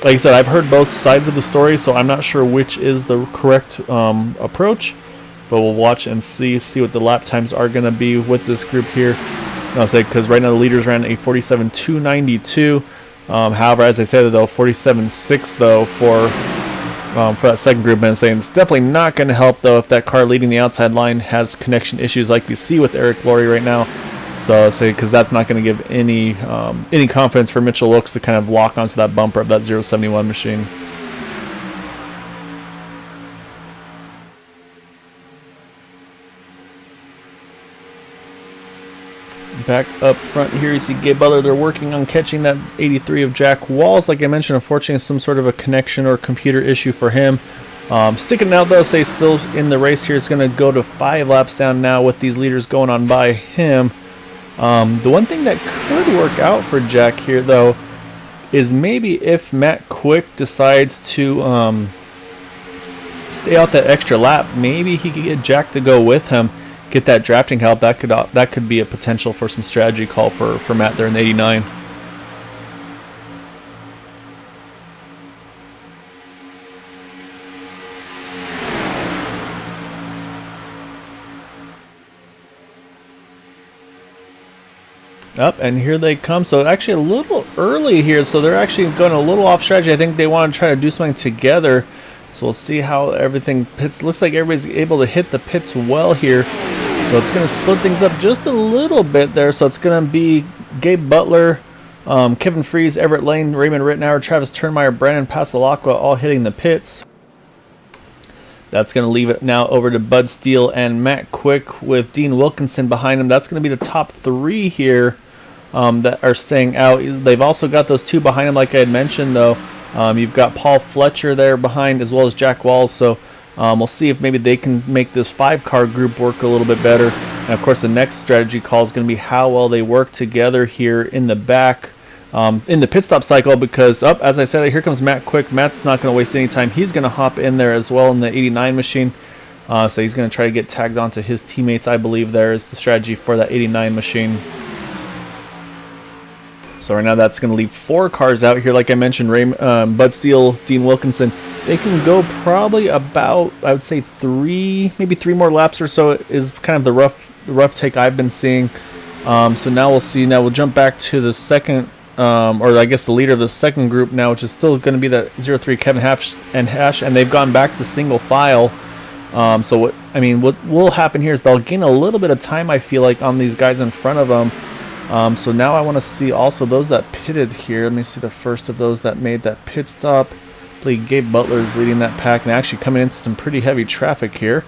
like I said, I've heard both sides of the story, so I'm not sure which is the correct approach. But we'll watch and see what the lap times are going to be with this group here. I'll say because right now the leaders ran a 47.292. However, as I said, though, 47.6 though for that second group, and saying it's definitely not going to help though if that car leading the outside line has connection issues like we see with Eric Laurie right now. So I'll say because that's not going to give any confidence for Mitchell Wilkes to kind of lock onto that bumper of that 071 machine. Back up front here, you see Gabe Butler. They're working on catching that 83 of Jack Walls. Like I mentioned, unfortunately, some sort of a connection or computer issue for him. Sticking out though, say still in the race here. It's going to go to 5 laps down now with these leaders going on by him. The one thing that could work out for Jack here though is maybe if Matt Quick decides to stay out that extra lap, maybe he could get Jack to go with him, get that drafting help. That could be a potential for some strategy call for Matt there in the 89. Up, and here they come. So actually a little early here, so they're actually going a little off strategy. I think they want to try to do something together. So we'll see how everything pits. Looks like everybody's able to hit the pits well here. So it's going to split things up just a little bit there. So it's going to be Gabe Butler, Kevin Freeze, Everett Lane, Raymond Rittenauer, Travis Turnmeyer, Brandon Pasalacqua all hitting the pits. That's going to leave it now over to Bud Steele and Matt Quick with Dean Wilkinson behind him. That's going to be the top 3 here that are staying out. They've also got those 2 behind him, like I had mentioned, though. You've got Paul Fletcher there behind, as well as Jack Walls. So we'll see if maybe they can make this 5-car group work a little bit better. And of course, the next strategy call is going to be how well they work together here in the back in the pit stop cycle. Because as I said, here comes Matt Quick. Matt's not going to waste any time. He's going to hop in there as well in the 89 machine. So he's going to try to get tagged onto his teammates. I believe there is the strategy for that 89 machine. So right now that's going to leave 4 cars out here. Like I mentioned, Bud Steele, Dean Wilkinson, they can go probably about, I would say, maybe 3 more laps or so is kind of the rough take I've been seeing. So now we'll see. Now we'll jump back to the second, or I guess the leader of the second group now, which is still going to be that 03 Kevin Hash, and they've gone back to single file. So what will happen here is they'll gain a little bit of time, I feel like, on these guys in front of them. So now I want to see also those that pitted here. Let me see the first of those that made that pit stop. I believe Gabe Butler is leading that pack and actually coming into some pretty heavy traffic here.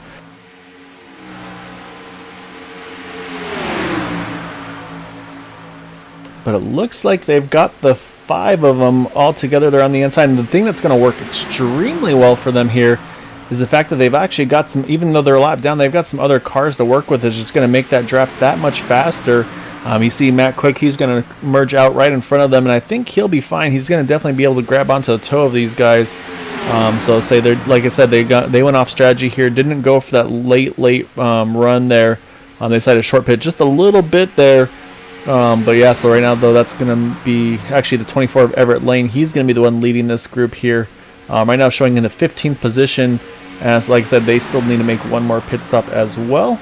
But it looks like they've got the 5 of them all together there on the inside. And the thing that's going to work extremely well for them here is the fact that they've actually got some, even though they're a lap down, they've got some other cars to work with. It's just going to make that draft that much faster. You see Matt Quick, he's going to merge out right in front of them, and I think he'll be fine. He's going to definitely be able to grab onto the toe of these guys. So say they're, like I said, they went off strategy here, didn't go for that late run there. They decided to short pit just a little bit there. But yeah, so right now though, that's going to be actually the 24 of Everett Lane. He's going to be the one leading this group here. Right now showing in the 15th position. As like I said, they still need to make 1 more pit stop as well.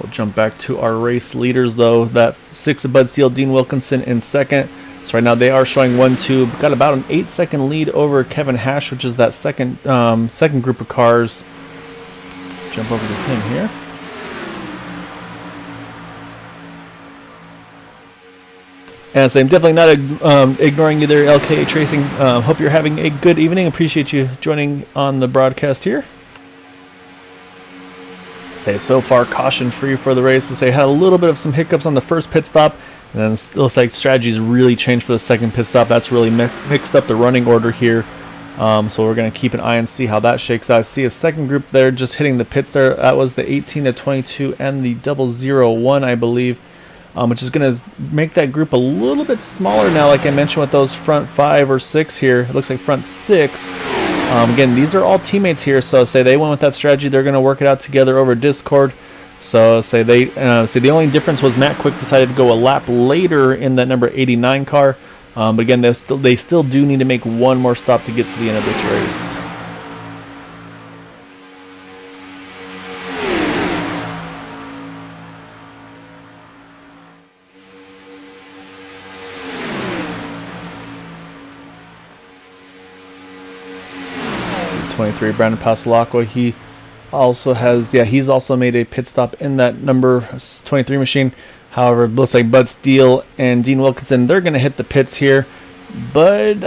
We'll jump back to our race leaders though. That 6 of Bud Steele, Dean Wilkinson in second. So right now they are showing 1-2. Got about an 8-second lead over Kevin Hash, which is that second group of cars. Jump over to him here. And so I'm definitely not ignoring you there, LKH Racing. Hope you're having a good evening. Appreciate you joining on the broadcast here. Say so far caution free for the race. Say had a little bit of some hiccups on the first pit stop, and then it looks like strategies really changed for the second pit stop. That's really mixed up the running order here. So we're going to keep an eye and see how that shakes out. I see a second group there just hitting the pits there. That was the 18 to 22 and the 001, I believe, which is going to make that group a little bit smaller now. Like I mentioned with those front 5 or 6 here, it looks like front 6. Again, these are all teammates here, so say they went with that strategy. They're going to work it out together over Discord. So say the only difference was Matt Quick decided to go a lap later in that number 89 car. But again, they still do need to make 1 more stop to get to the end of this race. Brandon Pasalacqua, he also has, he's also made a pit stop in that number 23 machine. However, it looks like Bud Steele and Dean Wilkinson, they're going to hit the pits here. But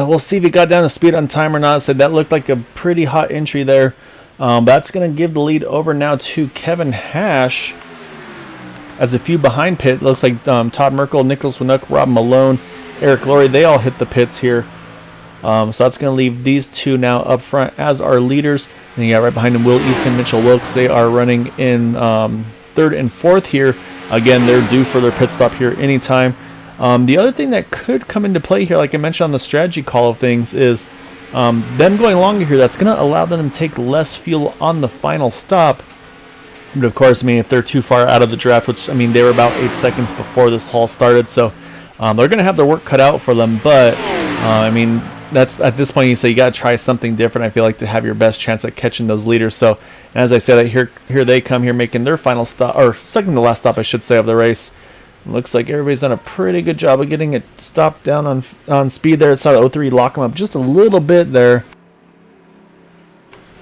we'll see if he got down to speed on time or not. So that looked like a pretty hot entry there. That's going to give the lead over now to Kevin Hash. as a few behind pit. It looks like Todd Merkel, Nicholas Winook, Rob Malone, Eric Laurie, they all hit the pits here. So that's going to leave these two now up front as our leaders. And you got right behind them Will Easton, Mitchell Wilkes. They are running in third and fourth here. Again, they're due for their pit stop here anytime. The other thing that could come into play here, like I mentioned on the strategy call of things, is them going longer here. That's going to allow them to take less fuel on the final stop. But of course, I mean, if they're too far out of the draft, which, I mean, they were about 8 seconds before this haul started, so they're going to have their work cut out for them. But, I mean, that's at this point you say you got to try something different, I feel like, to have your best chance at catching those leaders. So, as I said, here they come here making their final stop, or second to last stop, I should say, of the race. Looks like everybody's done a pretty good job of getting it stopped down on speed there. It's not 03, lock them up just a little bit there.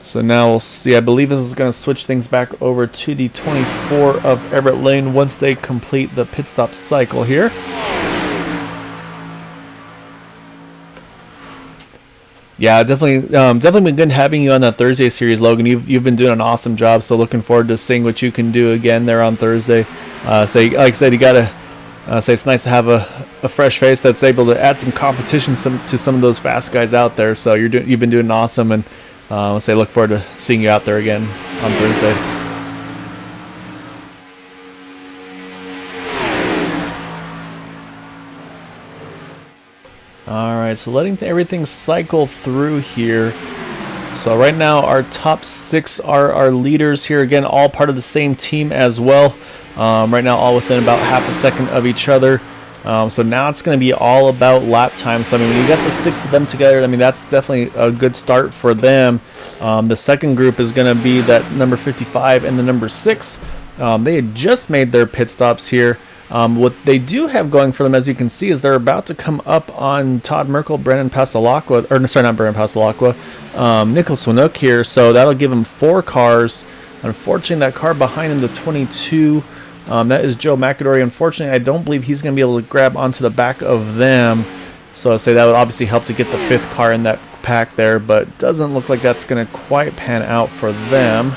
So now we'll see. I believe this is going to switch things back over to the 24 of Everett Lane once they complete the pit stop cycle here. Yeah, definitely been good having you on that Thursday series, Logan. You've been doing an awesome job, so looking forward to seeing what you can do again there on Thursday. So, like I said, you gotta say it's nice to have a fresh face that's able to add some competition to some of those fast guys out there. So you've been doing awesome, and I'll say look forward to seeing you out there again on Thursday. Alright, so letting everything cycle through here. So right now our top 6 are our leaders here. Again, all part of the same team as well. Right now all within about half a second of each other. So now it's going to be all about lap time. So I mean, when you got the 6 of them together, I mean, that's definitely a good start for them. The second group is going to be that number 55 and the number 6. They had just made their pit stops here. What they do have going for them, as you can see, is they're about to come up on Todd Merkel, Brennan Pasalacqua, or sorry, not Brennan Pasalacqua, Nicholas Winook here. So that'll give them 4 cars. Unfortunately, that car behind him, the 22, that is Joe McAdory. Unfortunately, I don't believe he's going to be able to grab onto the back of them. So I'll say that would obviously help to get the 5th car in that pack there, but it doesn't look like that's going to quite pan out for them.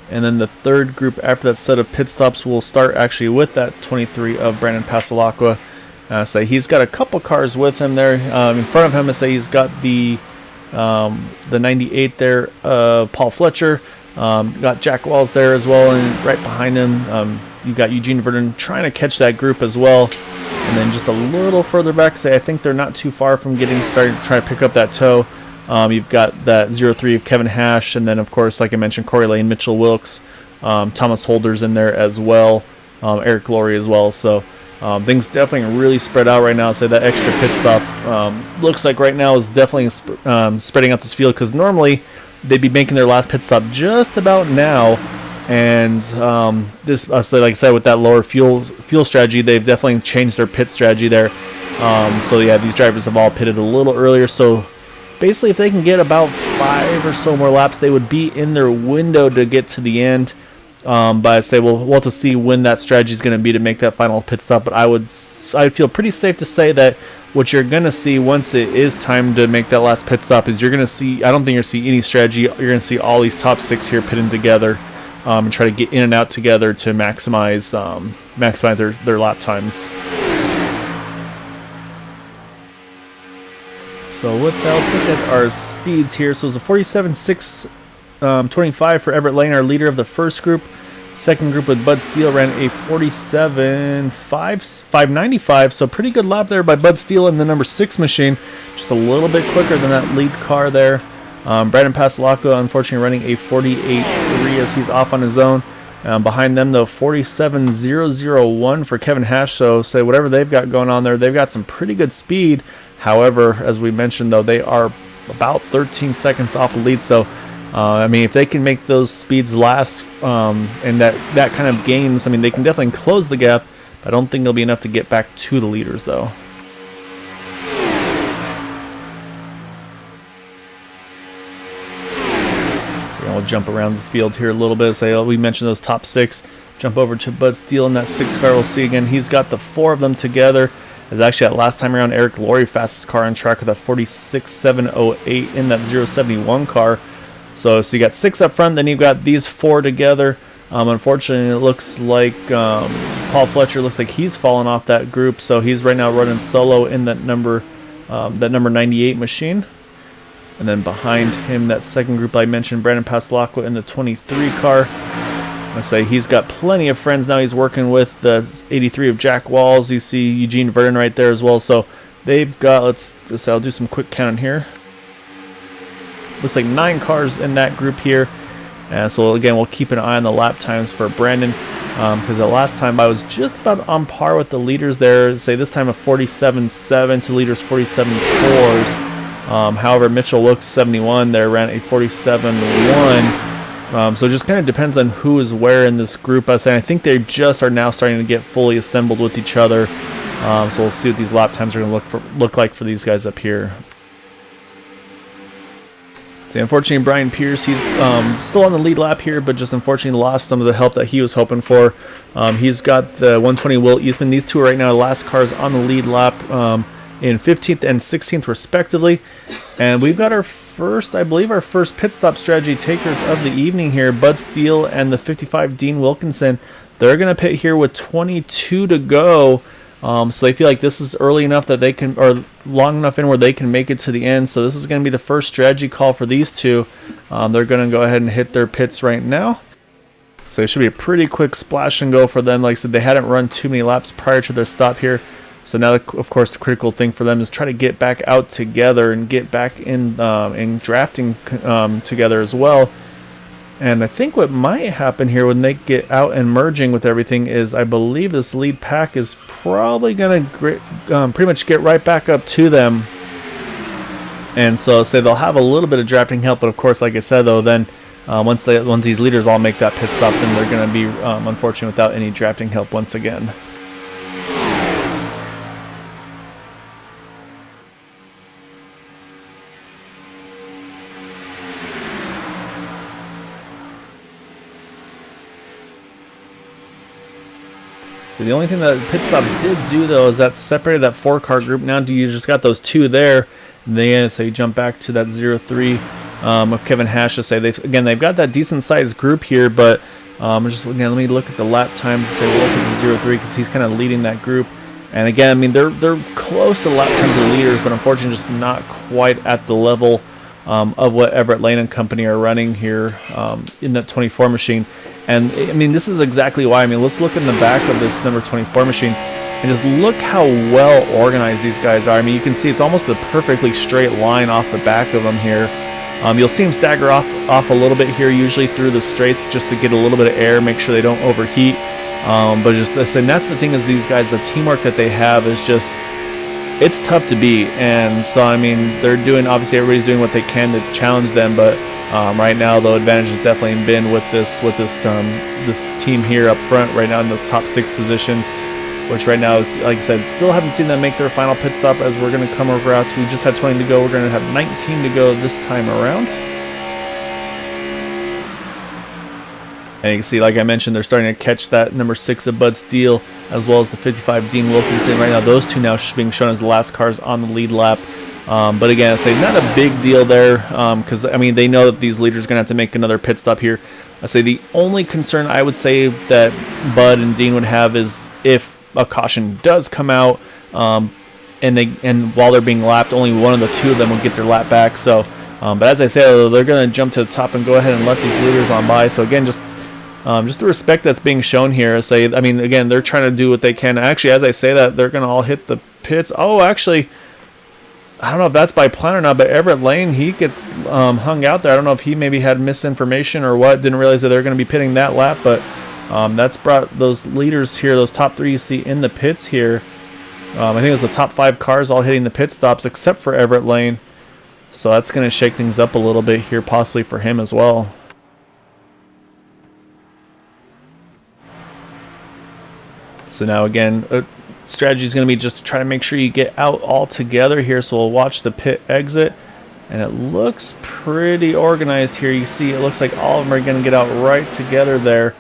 And then the third group after that set of pit stops will start actually with that 23 of Brandon Pasalacqua. So he's got a couple cars with him there. In front of him, I say he's got the 98 there, Paul Fletcher. Got Jack Wells there as well, and right behind him, you got Eugene Verdon trying to catch that group as well. And then just a little further back, say I think they're not too far from getting started to try to pick up that tow. You've got that 03 of Kevin Hash, and then of course, like I mentioned, Corey Lane, Mitchell Wilkes, Thomas Holder's in there as well, Eric Laurie as well. So things definitely really spread out right now. So that extra pit stop looks like right now is definitely spreading out this field, because normally they'd be making their last pit stop just about now. And this, so like I said, with that lower fuel strategy, they've definitely changed their pit strategy there. So yeah, these drivers have all pitted a little earlier. So basically, if they can get about 5 or so more laps, they would be in their window to get to the end. But I'd say we'll have to see when that strategy is going to be to make that final pit stop. But I'd feel pretty safe to say that what you're going to see once it is time to make that last pit stop is you're going to see, I don't think you're going to see any strategy. You're going to see all these top 6 here pitting together and try to get in and out together to maximize their lap times. So with that, let's look at our speeds here. So it's a 47.625 for Everett Lane, our leader of the first group. Second group with Bud Steele ran a 47.595. So pretty good lap there by Bud Steele in the number 6 machine. Just a little bit quicker than that lead car there. Brandon Pasalacqua, unfortunately, running a 48.3 as he's off on his own. Behind them, though, 47.001 for Kevin Hash. So say whatever they've got going on there, they've got some pretty good speed. However, as we mentioned, though, they are about 13 seconds off the lead. So, I mean, if they can make those speeds last and that kind of gains, I mean, they can definitely close the gap. But I don't think it'll be enough to get back to the leaders, though. So we'll jump around the field here a little bit. Say, we mentioned those top 6. Jump over to Bud Steele in that 6 car. We'll see again. He's got the 4 of them together. As actually at last time around, Eric Laurie, fastest car on track with that 46.708 in that 071 car. So you got 6 up front, then you've got these 4 together. Unfortunately, it looks like Paul Fletcher looks like he's fallen off that group, so he's right now running solo in that number 98 machine. And then behind him, that second group I mentioned, Brandon Paslacqua in the 23 car. I say he's got plenty of friends now. He's working with the 83 of Jack Walls. You see Eugene Verdon right there as well. So they've got, I'll do some quick counting here. Looks like 9 cars in that group here. And so again, we'll keep an eye on the lap times for Brandon, because the last time I was just about on par with the leaders there. Say this time of 47.7 to leaders 47.4s. However, Mitchell Wilkes 71 there ran a 47.1. So it just kind of depends on who is where in this group. I think they just are now starting to get fully assembled with each other. So we'll see what these lap times are going to look like for these guys up here. So unfortunately, Brian Pierce, he's still on the lead lap here, but just unfortunately lost some of the help that he was hoping for. He's got the 120 Will Eastman. These two are right now the last cars on the lead lap in 15th and 16th respectively. And we've got our first, I believe, our first pit stop strategy takers of the evening here. Bud Steele and the 55 Dean Wilkinson. They're going to pit here with 22 to go. So they feel like this is early enough that they can, or long enough in where they can make it to the end. So this is going to be the first strategy call for these two. They're going to go ahead and hit their pits right now. So it should be a pretty quick splash and go for them. Like I said, they hadn't run too many laps prior to their stop here. So now, of course, the critical thing for them is try to get back out together and get back in drafting together as well. And I think what might happen here when they get out and merging with everything is I believe this lead pack is probably going to pretty much get right back up to them. And so say they'll have a little bit of drafting help, but of course, like I said, though, then once these leaders all make that pit stop, then they're going to be unfortunate without any drafting help once again. So the only thing that pit stop did do, though, is that separated that 4-car group. Now you just got those 2 there. And then so you jump back to that 0-3 of Kevin Hash to say they've got that decent sized group here, but just again, let me look at the lap times and say we'll look at the 0-3 because he's kind of leading that group. And again, I mean they're close to the lap times of the leaders, but unfortunately just not quite at the level of what Everett Lane and company are running here in that 24 machine. And I mean, this is exactly why. I mean, let's look in the back of this number 24 machine and just look how well organized these guys are. I mean, you can see it's almost a perfectly straight line off the back of them here. You'll see them stagger off a little bit here, usually through the straights, just to get a little bit of air, make sure they don't overheat. But just, and that's the thing is these guys, the teamwork that they have is just, it's tough to beat. And so, I mean, they're doing, obviously everybody's doing what they can to challenge them, but right now, the advantage has definitely been with this team here up front right now in those top 6 positions, which right now is, like I said, still haven't seen them make their final pit stop as we're going to come across. We just had 20 to go. We're going to have 19 to go this time around. And you can see, like I mentioned, they're starting to catch that number 6 of Bud Steele as well as the 55 Dean Wilkinson. Right now, those two now being shown as the last cars on the lead lap. But again, I say not a big deal there because, I mean, they know that these leaders are going to have to make another pit stop here. I say the only concern I would say that Bud and Dean would have is if a caution does come out and while they're being lapped, only one of the 2 of them will get their lap back. So, but as I say, they're going to jump to the top and go ahead and let these leaders on by. So again, just the respect that's being shown here. I mean, again, they're trying to do what they can. Actually, as I say that, they're going to all hit the pits. Oh, actually, I don't know if that's by plan or not, but Everett Lane, he gets hung out there. I don't know if he maybe had misinformation or what, didn't realize that they're going to be pitting that lap, but that's brought those leaders here, those top 3 you see in the pits here. I think it was the top 5 cars all hitting the pit stops except for Everett Lane. So that's going to shake things up a little bit here, possibly for him as well. So now again, strategy is going to be just to try to make sure you get out all together here. So we'll watch the pit exit, and it looks pretty organized here. You see, it looks like all of them are going to get out right together there.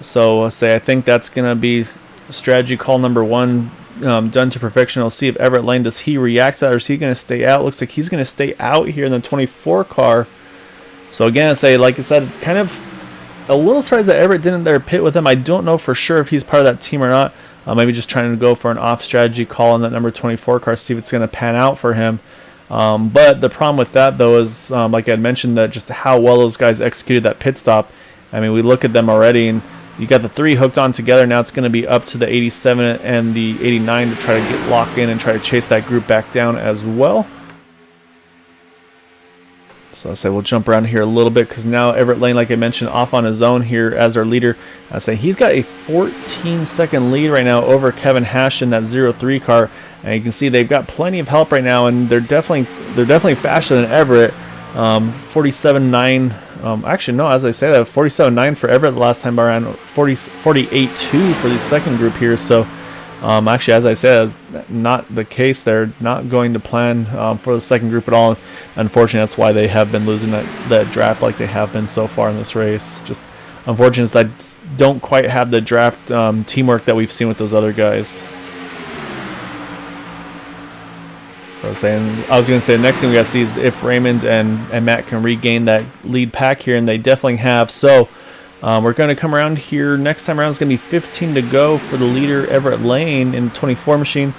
So I think that's going to be strategy call number 1 done to perfection. We'll see if Everett Lane, does he react to that, or is he going to stay out? Looks like he's going to stay out here in the 24 car. So again, like I said, kind of a little surprised that Everett didn't there pit with him. I don't know for sure if he's part of that team or not. Maybe just trying to go for an off strategy call on that number 24 car, see if it's going to pan out for him. But the problem with that, though, is like I had mentioned, that just how well those guys executed that pit stop. I mean, we look at them already, and you got the 3 hooked on together. Now it's going to be up to the 87 and the 89 to try to get locked in and try to chase that group back down as well. So I say we'll jump around here a little bit, because now Everett Lane, like I mentioned, off on his own here as our leader. I say he's got a 14-second lead right now over Kevin Hash in that 03 car, and you can see they've got plenty of help right now, and they're definitely faster than Everett. 47.9. Actually, no, as I say that, 47.9 for Everett the last time around, 48.2 for the second group here. So actually, as I said, that's not the case. They're not going to plan for the second group at all. Unfortunately, that's why they have been losing that draft like they have been so far in this race. Just unfortunate is I don't quite have the draft teamwork that we've seen with those other guys. So I was going to say the next thing we got to see is if Raymond and Matt can regain that lead pack here, and they definitely have. So we're going to come around here. Next time around is going to be 15 to go for the leader, Everett Lane, in 24 machine.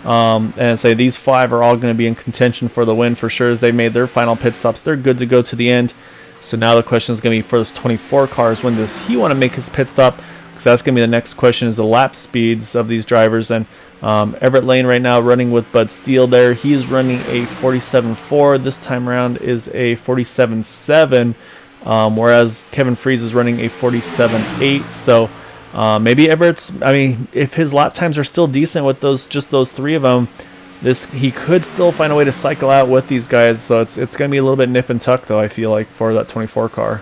And say these 5 are all going to be in contention for the win for sure, as they made their final pit stops. They're good to go to the end. So now the question is going to be for this 24 cars, when does he want to make his pit stop? Because that's going to be the next question, is the lap speeds of these drivers. And Everett Lane right now running with Bud Steele there. He's running a 47.4. This time around is a 47.7. Whereas Kevin Freeze is running a 47.8. So maybe Everett's, I mean, if his lap times are still decent with those 3 of them, he could still find a way to cycle out with these guys. So it's going to be a little bit nip and tuck, though, I feel like, for that 24 car.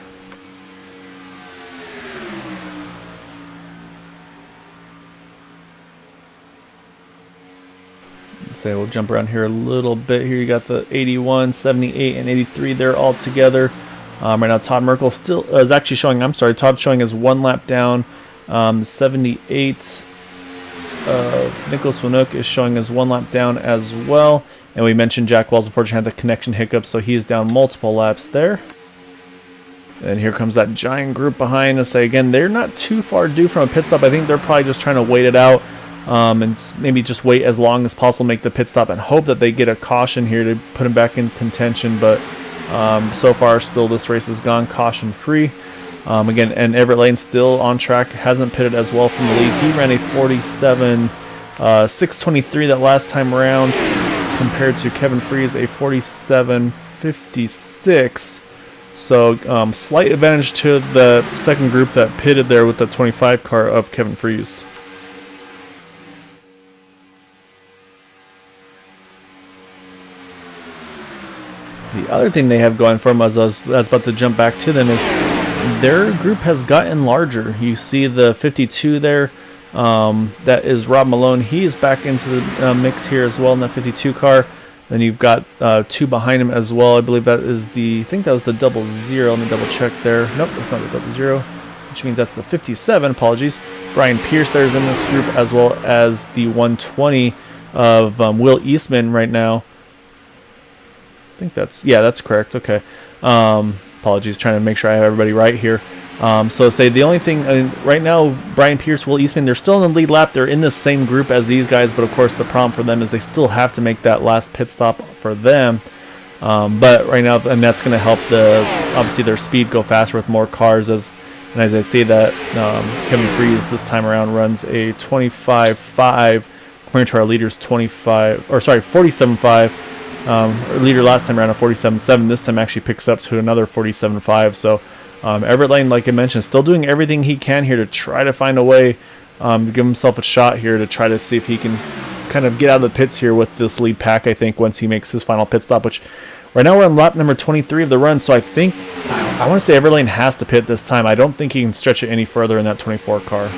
So we'll jump around here a little bit. Here you got the 81, 78, and 83 there all together. Right now, Todd Merkel still is actually showing. I'm sorry, Todd's showing as 1 lap down. The 78 of Nicholas Winook is showing as 1 lap down as well. And we mentioned Jack Wells unfortunately had the connection hiccup, so he is down multiple laps there. And here comes that giant group behind us. Again, they're not too far due from a pit stop. I think they're probably just trying to wait it out, and maybe just wait as long as possible, make the pit stop, and hope that they get a caution here to put him back in contention. But so far, still this race has gone caution free. Again, and Everett Lane still on track, hasn't pitted as well from the lead. He ran a 6:23 that last time around, compared to Kevin Freeze a 47:56. So slight advantage to the second group that pitted there with the 25 car of Kevin Freeze. The other thing they have going for them, as I was about to jump back to them, is their group has gotten larger. You see the 52 there. That is Rob Malone. He is back into the mix here as well in that 52 car. Then you've got 2 behind him as well. I believe that is I think that was the 00. Let me double check there. Nope, that's not the 00, which means that's the 57. Apologies. Brian Pierce there's in this group, as well as the 120 of Will Eastman right now. I think that's correct. Okay. Apologies, trying to make sure I have everybody right here. So say the only thing right now, Brian Pierce, Will Eastman, they're still in the lead lap. They're in the same group as these guys, but of course the problem for them is they still have to make that last pit stop for them. But right now, and that's going to help obviously their speed go faster with more cars. As I say that, Kevin Freeze this time around runs a 25.5 compared to our leader's 47.5. Leader last time around a 47.7. This time actually picks up to another 47.5. So Everett Lane, like I mentioned, still doing everything he can here to try to find a way to give himself a shot here to try to see if he can kind of get out of the pits here with this lead pack, I think, once he makes his final pit stop, which right now we're on lap number 23 of the run. So I think, I want to say Everett Lane has to pit this time. I don't think he can stretch it any further in that 24 car.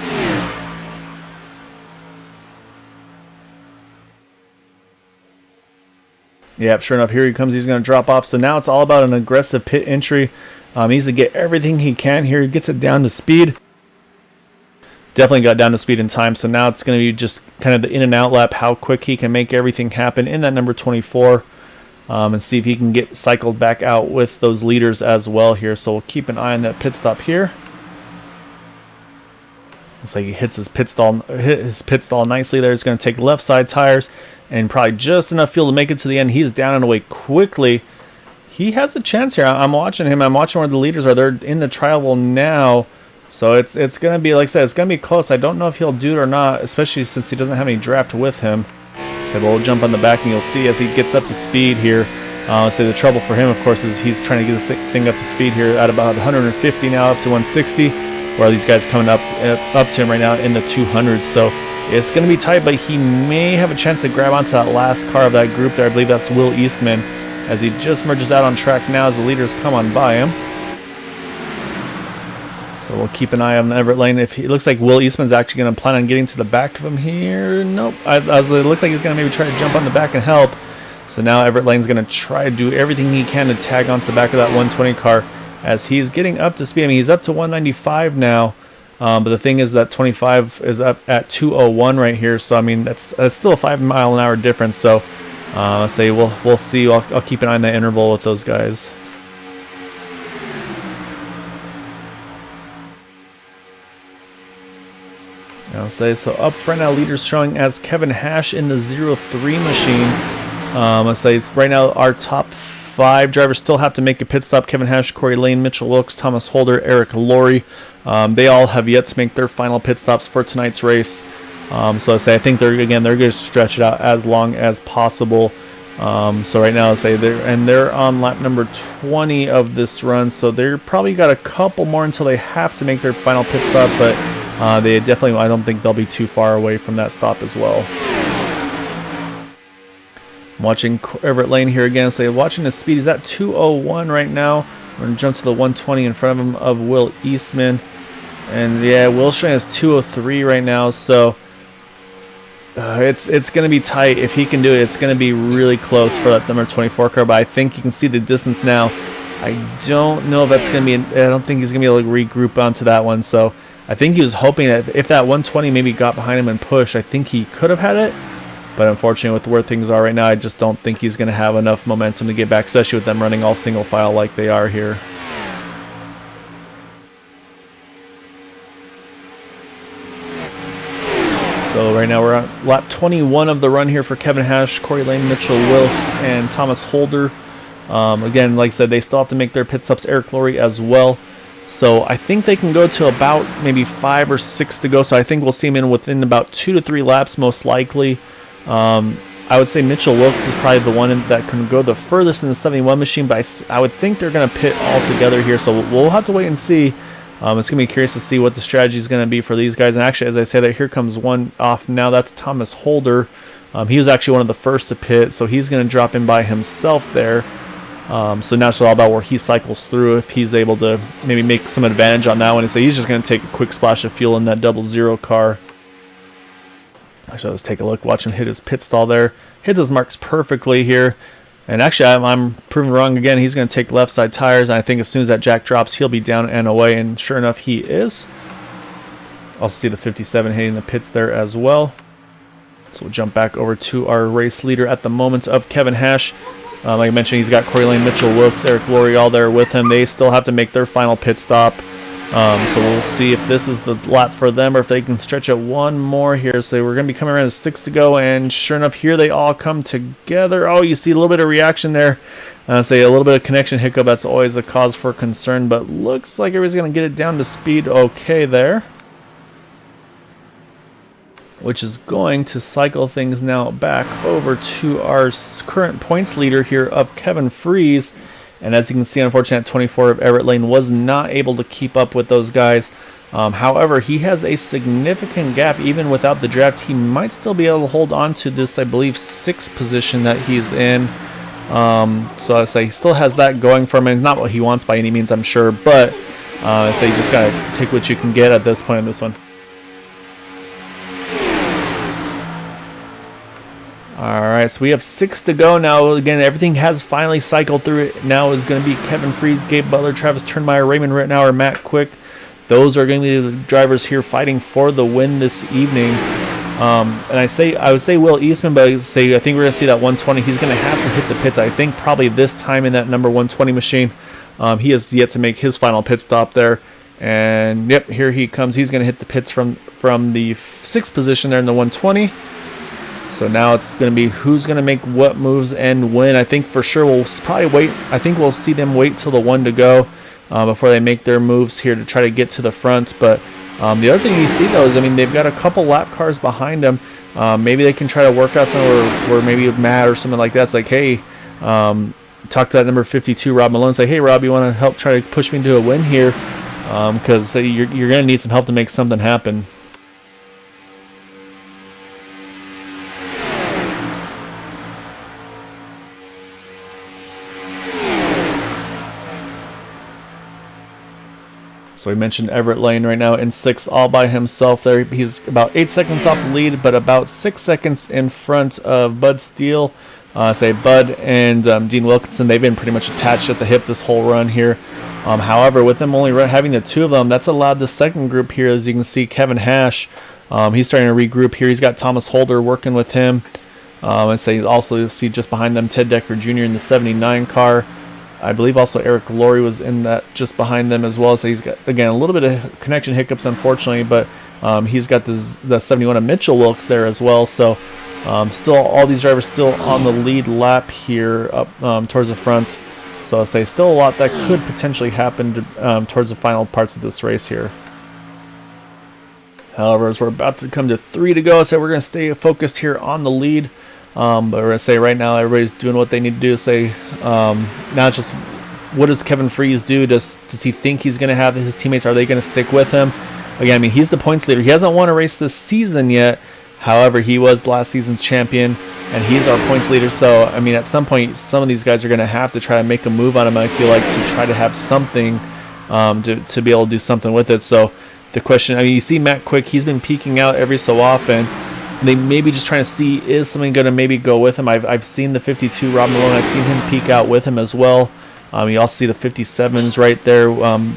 Yeah, sure enough, here he comes. He's going to drop off. So now it's all about an aggressive pit entry. He needs to get everything he can here. He gets it down to speed. Definitely got down to speed in time. So now it's going to be just kind of the in and out lap, how quick he can make everything happen in that number 24. And see if he can get cycled back out with those leaders as well here. So we'll keep an eye on that pit stop here. Looks like he hits his pit stall nicely there. He's going to take left side tires and probably just enough fuel to make it to the end. He's down and away quickly. He has a chance here. I'm watching him. I'm watching where the leaders are. They're in the trial now. So it's going to be, like I said, it's going to be close. I don't know if he'll do it or not, especially since he doesn't have any draft with him. So we'll jump on the back and you'll see as he gets up to speed here. So the trouble for him, of course, is he's trying to get this thing up to speed here at about 150 now, up to 160. Where these guys coming up to him right now in the 200s. So it's going to be tight, but he may have a chance to grab onto that last car of that group there. I believe that's Will Eastman, as he just merges out on track now as the leaders come on by him. So we'll keep an eye on Everett Lane. If it looks like Will Eastman's actually going to plan on getting to the back of him here. Nope. It looked like he's going to maybe try to jump on the back and help. So now Everett Lane's going to try to do everything he can to tag onto the back of that 120 car. As he's getting up to speed. I mean, he's up to 195 now, but the thing is that 25 is up at 201 right here. So I mean, that's still a 5 mile an hour difference. So say we'll see. I'll keep an eye on that interval with those guys. I'll say so. Up front now, leaders showing as Kevin Hash in the 03 machine. I'll say right now our top 5 drivers still have to make a pit stop. Kevin Hash, Corey Lane, Mitchell Wilkes, Thomas Holder, Eric Laurie. They all have yet to make their final pit stops for tonight's race. So I say I think they're going to stretch it out as long as possible. So right now I say they're on lap number 20 of this run. So they're probably got a couple more until they have to make their final pit stop. But they definitely, I don't think they'll be too far away from that stop as well. Watching Everett Lane here again. So watching his speed, he's at 201 right now. We're going to jump to the 120 in front of him of Will Eastman. And yeah, Will showing is 203 right now. So it's going to be tight. If he can do it, it's going to be really close for that number 24 car. But I think you can see the distance now. I don't know if that's going to be, I don't think he's going to be able to regroup onto that one. So I think he was hoping that if that 120 maybe got behind him and pushed, I think he could have had it. But unfortunately, with where things are right now, I just don't think he's going to have enough momentum to get back, especially with them running all single file like they are here. So right now we're on lap 21 of the run here for Kevin Hash, Corey Lane, Mitchell Wilkes, and Thomas Holder. Again, like I said, they still have to make their pit stops, Eric Laurie as well. So I think they can go to about maybe 5 or 6 to go. So I think we'll see him in within about 2 to 3 laps most likely. I would say Mitchell Wilkes is probably the one that can go the furthest in the 71 machine, but I would think they're going to pit all together here, so we'll have to wait and see. It's going to be curious to see what the strategy is going to be for these guys. And actually, as I say that, here comes one off now. That's Thomas Holder. He was actually one of the first to pit, so he's going to drop in by himself there. So now it's all about where he cycles through, if he's able to maybe make some advantage on that one. And so he's just going to take a quick splash of fuel in that 00 car. Actually, let's take a look. Watch him hit his pit stall there. Hits his marks perfectly here. And actually, I'm proven wrong again. He's going to take left side tires. And I think as soon as that jack drops, he'll be down and away. And sure enough, he is. Also see the 57 hitting the pits there as well. So we'll jump back over to our race leader at the moment of Kevin Hash. Like I mentioned, he's got Corey Lane, Mitchell Wilkes, Eric Laurie all there with him. They still have to make their final pit stop. So we'll see if this is the lap for them or if they can stretch it one more here. So we're going to be coming around to 6 to go, and sure enough, here they all come together. Oh, you see a little bit of reaction there. Say a little bit of connection hiccup. That's always a cause for concern, but looks like everybody's going to get it down to speed okay there. Which is going to cycle things now back over to our current points leader here of Kevin Freeze. And as you can see, unfortunately, 24 of Everett Lane was not able to keep up with those guys. However, he has a significant gap. Even without the draft, he might still be able to hold on to this, I believe, 6th position that he's in. So I say he still has that going for him. And not what he wants by any means, I'm sure. But I say you just got to take what you can get at this point in this one. Alright, so we have 6 to go now. Again, everything has finally cycled through. It now is going to be Kevin Freeze, Gabe Butler, Travis Turnmeyer, Raymond Rittenauer, Matt Quick. Those are going to be the drivers here fighting for the win this evening. And I would say Will Eastman, but I think we're going to see that 120. He's going to have to hit the pits, I think, probably this time in that number 120 machine. He has yet to make his final pit stop there. And yep, here he comes. He's going to hit the pits from the 6th position there in the 120. So now it's going to be who's going to make what moves and when. I think for sure we'll probably wait. I think we'll see them wait till the 1 to go before they make their moves here to try to get to the front. But the other thing you see, though, is, I mean, they've got a couple lap cars behind them. Maybe they can try to work out something where maybe Matt or something like that. It's like, hey, talk to that number 52, Rob Malone. Say, hey, Rob, you want to help try to push me into a win here? Because you're going to need some help to make something happen. So we mentioned Everett Lane right now in 6th all by himself there. He's about 8 seconds off the lead, but about 6 seconds in front of Bud Steele. Bud and Dean Wilkinson, they've been pretty much attached at the hip this whole run here. However, with them only having the 2 of them, that's allowed the second group here. As you can see, Kevin Hash, he's starting to regroup here. He's got Thomas Holder working with him. And also you'll see just behind them Ted Decker Jr. in the 79 car. I believe also Eric Laurie was in that just behind them as well. So he's got, again, a little bit of connection hiccups, unfortunately, but he's got the 71 of Mitchell Wilkes there as well. So still, all these drivers still on the lead lap here up towards the front. So I'll say still a lot that could potentially happen towards the final parts of this race here. However, as we're about to come to 3 to go, so we're going to stay focused here on the lead. But we're going to say right now everybody's doing what they need to do. Now it's just, what does Kevin Freese do? Does he think he's going to have his teammates? Are they going to stick with him? Again, I mean, he's the points leader. He hasn't won a race this season yet. However, he was last season's champion, and he's our points leader. So, I mean, at some point, some of these guys are going to have to try to make a move on him, I feel like, to try to have something to be able to do something with it. So the question, I mean, you see Matt Quick, he's been peeking out every so often. They may be just trying to see, is something going to maybe go with him? I've seen the 52 Rob Malone. I've seen him peek out with him as well. You also see the 57s right there.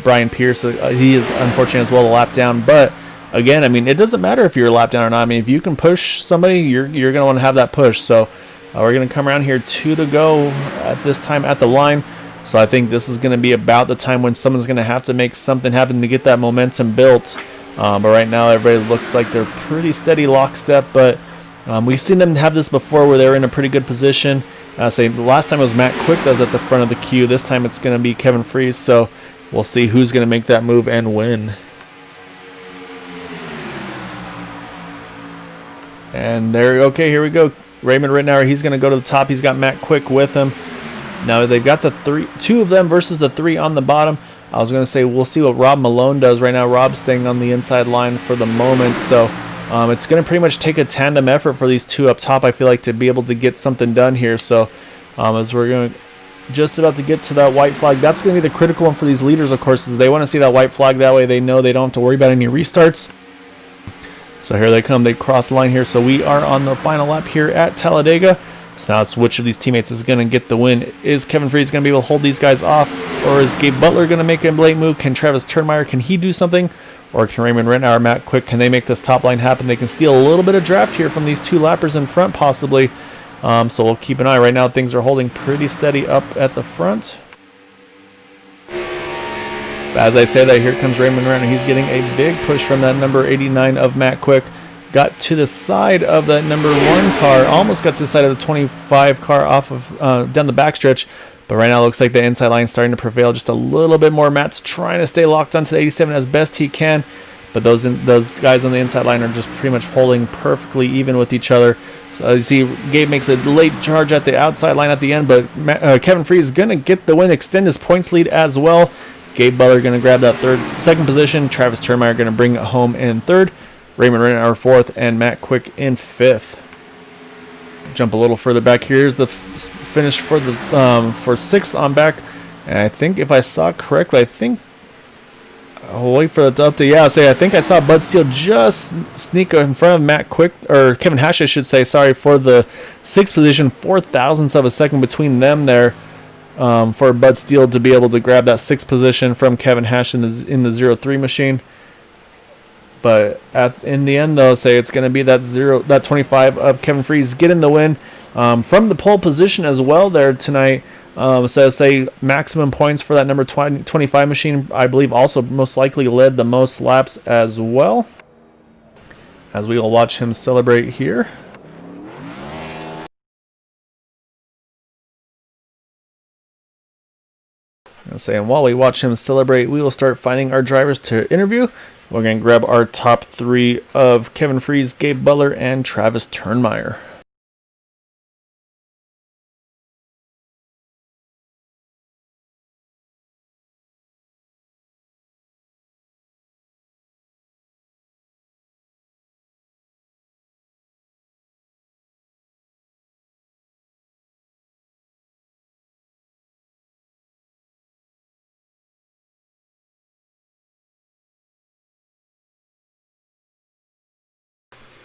Brian Pierce, he is unfortunate as well, a lap down. But again, I mean, it doesn't matter if you're a lap down or not. I mean, if you can push somebody, you're going to want to have that push. So we're going to come around here 2 to go at this time at the line. So I think this is going to be about the time when someone's going to have to make something happen to get that momentum built. But right now, everybody looks like they're pretty steady lockstep. But we've seen them have this before where they're in a pretty good position. The last time it was Matt Quick that was at the front of the queue. This time it's going to be Kevin Freese. So we'll see who's going to make that move and win. And okay, here we go. Raymond Rittenauer, he's going to go to the top. He's got Matt Quick with him. Now they've got the 2 of them versus the 3 on the bottom. I was going to say we'll see what Rob Malone does. Right now, Rob's staying on the inside line for the moment. So it's going to pretty much take a tandem effort for these 2 up top, I feel like, to be able to get something done here. So as we're going to just about to get to that white flag, that's going to be the critical one for these leaders, of course, is they want to see that white flag. That way they know they don't have to worry about any restarts. So here they come. They cross the line here. So we are on the final lap here at Talladega. So now it's which of these teammates is going to get the win. Is Kevin Freese going to be able to hold these guys off? Or is Gabe Butler going to make a late move? Can Travis Turnmeyer, can he do something? Or can Raymond Rittenauer, Matt Quick, can they make this top line happen? They can steal a little bit of draft here from these 2 lappers in front possibly. So we'll keep an eye. Right now things are holding pretty steady up at the front. As I say that, here comes Raymond Rittenauer. He's getting a big push from that number 89 of Matt Quick. Got to the side of that number 1 car, almost got to the side of the 25 car off of down the backstretch, but right now it looks like the inside line is starting to prevail just a little bit more. Matt's trying to stay locked onto the 87 as best he can, but those guys on the inside line are just pretty much holding perfectly even with each other. So you see, Gabe makes a late charge at the outside line at the end, but Kevin Freese is going to get the win, extend his points lead as well. Gabe Butler going to grab that second position. Travis Turnmeyer going to bring it home in 3rd. Raymond Rittenauer 4th, and Matt Quick in 5th. Jump a little further back. Here's the finish for 6th on back. And I think if I saw correctly, I'll wait for it to update. Yeah, I think I saw Bud Steele just sneak in front of Matt Quick, or Kevin Hash, I should say, sorry, for the 6th position, 0.04 of a second between them there. For Bud Steele to be able to grab that 6th position from Kevin Hash in the 03 machine. But in the end, though, it's going to be that 25 of Kevin Freese getting the win from the pole position as well there tonight. So say maximum points for that number 25 machine, I believe also most likely led the most laps as well. As we will watch him celebrate here. And while we watch him celebrate, we will start finding our drivers to interview. We're going to grab our top 3 of Kevin Freese, Gabe Butler, and Travis Turnmeyer.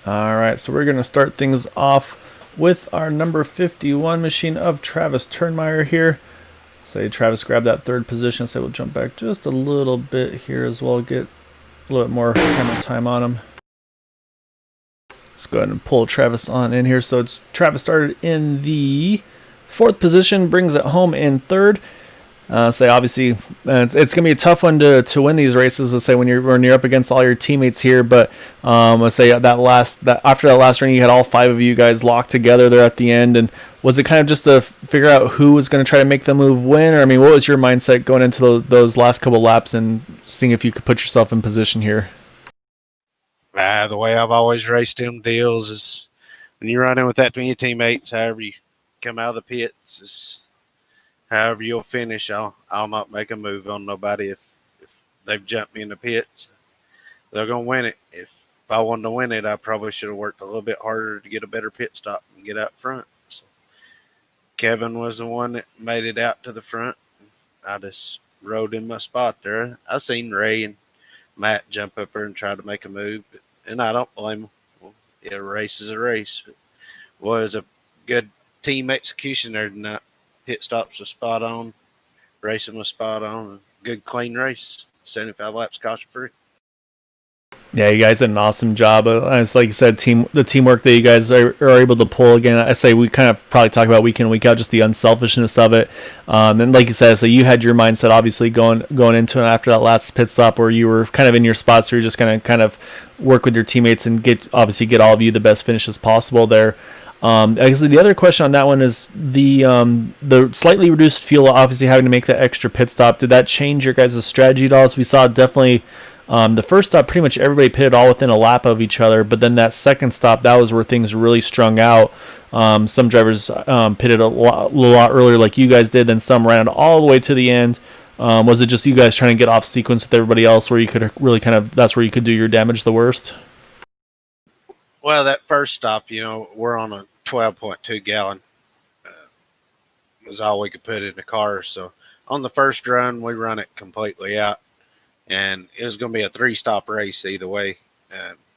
Alright, so we're going to start things off with our number 51 machine of Travis Turnmeyer here. So Travis grabbed that 3rd position, so we'll jump back just a little bit here as well, get a little bit more camera time on him. Let's go ahead and pull Travis on in here. So Travis started in the 4th position, brings it home in 3rd. Say obviously it's gonna be a tough one to win these races. Let's say when you're up against all your teammates here, but let's say after that last run, you had all 5 of you guys locked together there at the end. And was it kind of just to figure out who was going to try to make the move win, or I mean, what was your mindset going into those last couple laps and seeing if you could put yourself in position here? The way I've always raced them deals is when you're running with that many teammates, however you come out of the pits is. However you'll finish, I'll not make a move on nobody if they've jumped me in the pits. They're going to win it. If I wanted to win it, I probably should have worked a little bit harder to get a better pit stop and get out front. So Kevin was the one that made it out to the front. I just rode in my spot there. I seen Ray and Matt jump up there and try to make a move, and I don't blame them. Well, a race is a race. But was a good team execution there tonight. Pit stops were spot on, racing was spot on. Good clean race, 75 laps caution free. Yeah, you guys did an awesome job. It's like you said, the teamwork that you guys are able to pull. Again, I say we kind of probably talk about week in, week out, just the unselfishness of it. And like you said, so you had your mindset obviously going into it after that last pit stop where you were kind of in your spots, so you're just going to kind of work with your teammates and get all of you the best finishes possible there. Actually, the other question on that one is the slightly reduced fuel, obviously having to make that extra pit stop. Did that change your guys' strategy at all? So we saw definitely the first stop, pretty much everybody pitted all within a lap of each other, but then that second stop, that was where things really strung out. Some drivers pitted a lot earlier like you guys did, then some ran all the way to the end. Was it just you guys trying to get off sequence with everybody else where you could really that's where you could do your damage the worst? Well, that first stop, we're on a 12.2 gallon was all we could put in the car. So on the first run, we run it completely out, and it was going to be a 3-stop race either way.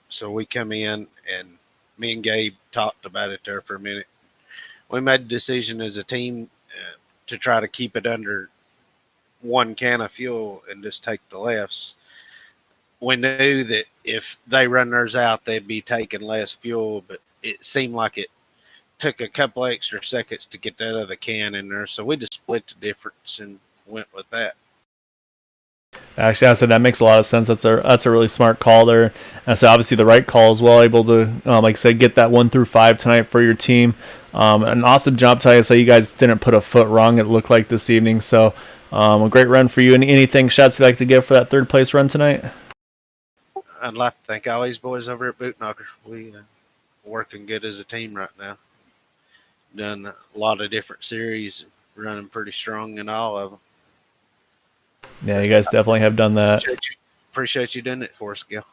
So we come in, and me and Gabe talked about it there for a minute. We made a decision as a team to try to keep it under 1 can of fuel and just take the lefts. We knew that if they run theirs out, they'd be taking less fuel, but it seemed like it took a couple extra seconds to get that other can in there. So we just split the difference and went with that. Actually, I said that makes a lot of sense. That's a really smart call there. And so obviously the right call as well, able to, like I said, get that 1 through 5 tonight for your team. An awesome job, tell you. So you guys didn't put a foot wrong, it looked like this evening. So a great run for you. And anything shots you'd like to give for that 3rd place run tonight? I'd like to thank all these boys over at Bootknocker. We working good as a team right now. Done a lot of different series, running pretty strong in all of them. Yeah, you guys definitely have done that. Appreciate you doing it for us, Gil.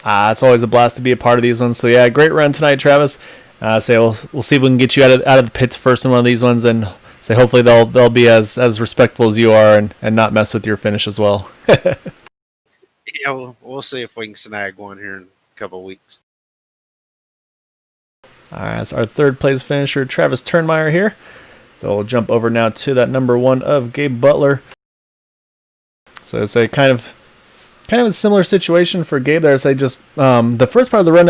It's always a blast to be a part of these ones. So yeah, great run tonight, Travis. We'll see if we can get you out of the pits first in one of these ones, and say hopefully they'll be as respectful as you are and not mess with your finish as well. Yeah, we'll see if we can snag one here in a couple of weeks. All right, so our 3rd place finisher, Travis Turnmeyer here. So we'll jump over now to that number 1 of Gabe Butler. So it's a kind of kind of a similar situation for Gabe there. So I just the first part of the run,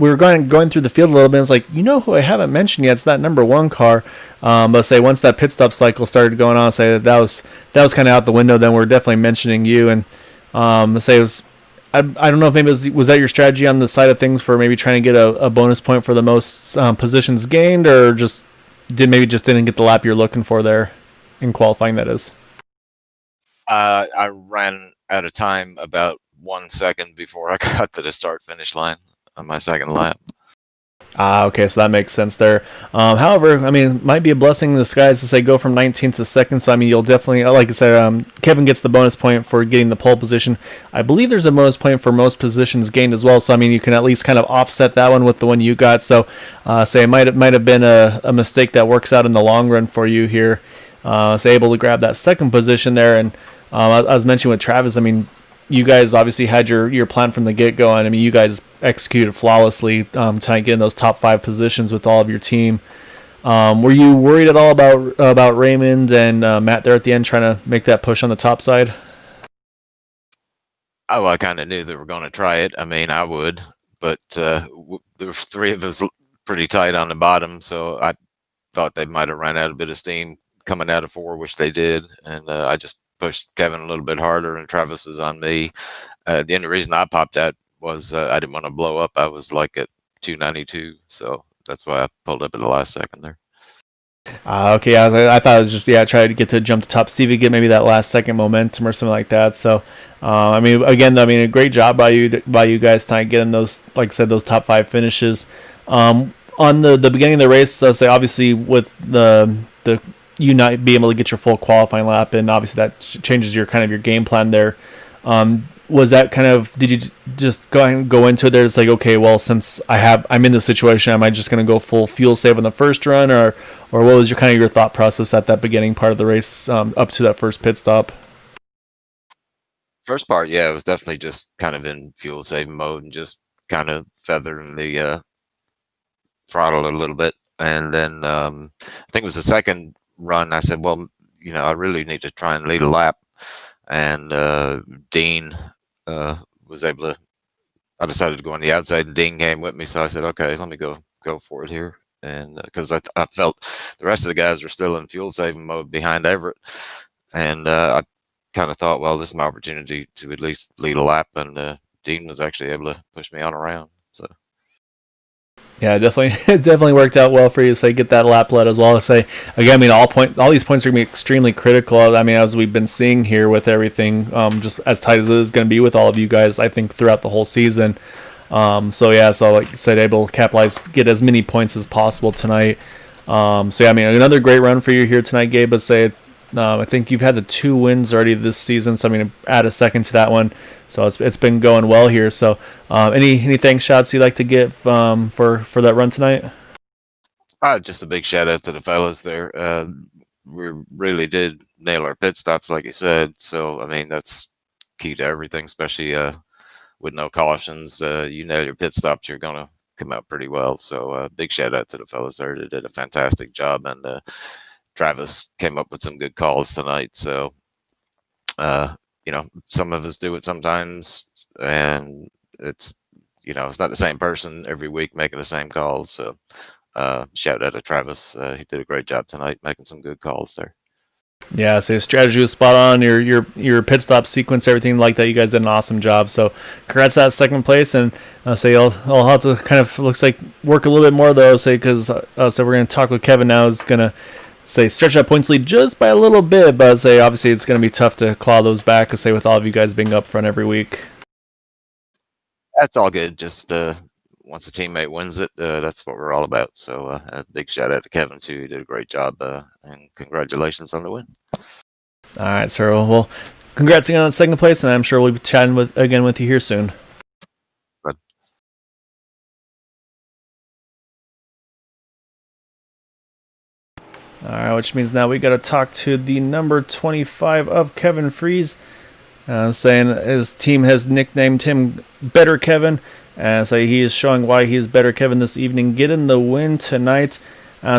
we were going through the field a little bit. It's like, who I haven't mentioned yet? It's that number one car. But say once that pit stop cycle started going on, say that was kind of out the window. Then we're definitely mentioning you, and say it was. I don't know if maybe was that your strategy on the side of things for maybe trying to get a bonus point for the most positions gained, or just didn't get the lap you're looking for there in qualifying, that is. I ran out of time about 1 second before I got to the start-finish line on my second lap. Okay, so that makes sense there. However, I mean, it might be a blessing in disguise to say go from 19th to second. So I mean, you'll definitely, like I said, Kevin gets the bonus point for getting the pole position. I believe there's a bonus point for most positions gained as well. So I mean, you can at least kind of offset that one with the one you got. So say it might have been a mistake that works out in the long run for you here. Able to grab that second position there. And I was mentioning with Travis, I mean, you guys obviously had your plan from the get-go, and I mean, you guys executed flawlessly trying to get in those top 5 positions with all of your team. Were you worried at all about Raymond and Matt there at the end trying to make that push on the top side? Oh, I kind of knew they were going to try it. I mean, I would, but there were 3 of us pretty tight on the bottom, so I thought they might have run out a bit of steam coming out of 4, which they did, and I just pushed Kevin a little bit harder, and Travis was on me. The only reason I popped out was I didn't want to blow up. I was like at 292, so that's why I pulled up at the last second there. Okay, I thought it was just try to get to jump to top Stevie, get maybe that last second momentum or something like that. So, I mean, again, a great job by you guys tonight getting those, like I said, those top 5 finishes. On the beginning of the race, say obviously with the you not be able to get your full qualifying lap, and obviously that changes your kind of your game plan there. Was that kind of, did you just go into it there? It's like, okay, well, since I'm in this situation, am I just going to go full fuel save on the first run, or what was your thought process at that beginning part of the race up to that first pit stop? First part, yeah, it was definitely just kind of in fuel saving mode and just kind of feathering the throttle a little bit. And then I think it was the second run, I said, well, I really need to try and lead a lap, and Dean was able to. I decided to go on the outside, and Dean came with me, so I said, okay, let me go for it here, and because I felt the rest of the guys were still in fuel saving mode behind Everett, and I kind of thought, well, this is my opportunity to at least lead a lap, and Dean was actually able to push me on around, so. Yeah, it definitely worked out well for you to say get that lap led as well. To say again, I mean, all these points are going to be extremely critical. I mean, as we've been seeing here with everything, just as tight as it is going to be with all of you guys, I think throughout the whole season. So like I said, able to capitalize, get as many points as possible tonight. I mean, another great run for you here tonight, Gabe. But say, I think you've had the 2 wins already this season, so I'm going to add a second to that one. So it's been going well here. So any thanks shots you'd like to give for that run tonight? Just a big shout out to the fellas there. We really did nail our pit stops, like you said. So I mean, that's key to everything, especially with no cautions. You nail your pit stops, you're gonna come out pretty well. So big shout out to the fellas there. They did a fantastic job, and Travis came up with some good calls tonight. So some of us do it sometimes, and it's it's not the same person every week making the same calls. So shout out to Travis. He did a great job tonight making some good calls there. Yeah, so your strategy was spot on. Your pit stop sequence, everything like that. You guys did an awesome job. So congrats on that second place, and I'll have to kind of looks like work a little bit more though. Because so we're gonna talk with Kevin now. Is gonna stretch that points lead just by a little bit, but obviously it's going to be tough to claw those back, with all of you guys being up front every week. That's all good. Just once a teammate wins it, that's what we're all about. So a big shout out to Kevin too. He did a great job, and congratulations on the win. All right, sir. Well, congrats again on second place, and I'm sure we'll be chatting again with you here soon. All right, which means now we got to talk to the number 25 of Kevin Freeze, saying his team has nicknamed him Better Kevin, and he is showing why he is Better Kevin this evening, getting the win tonight.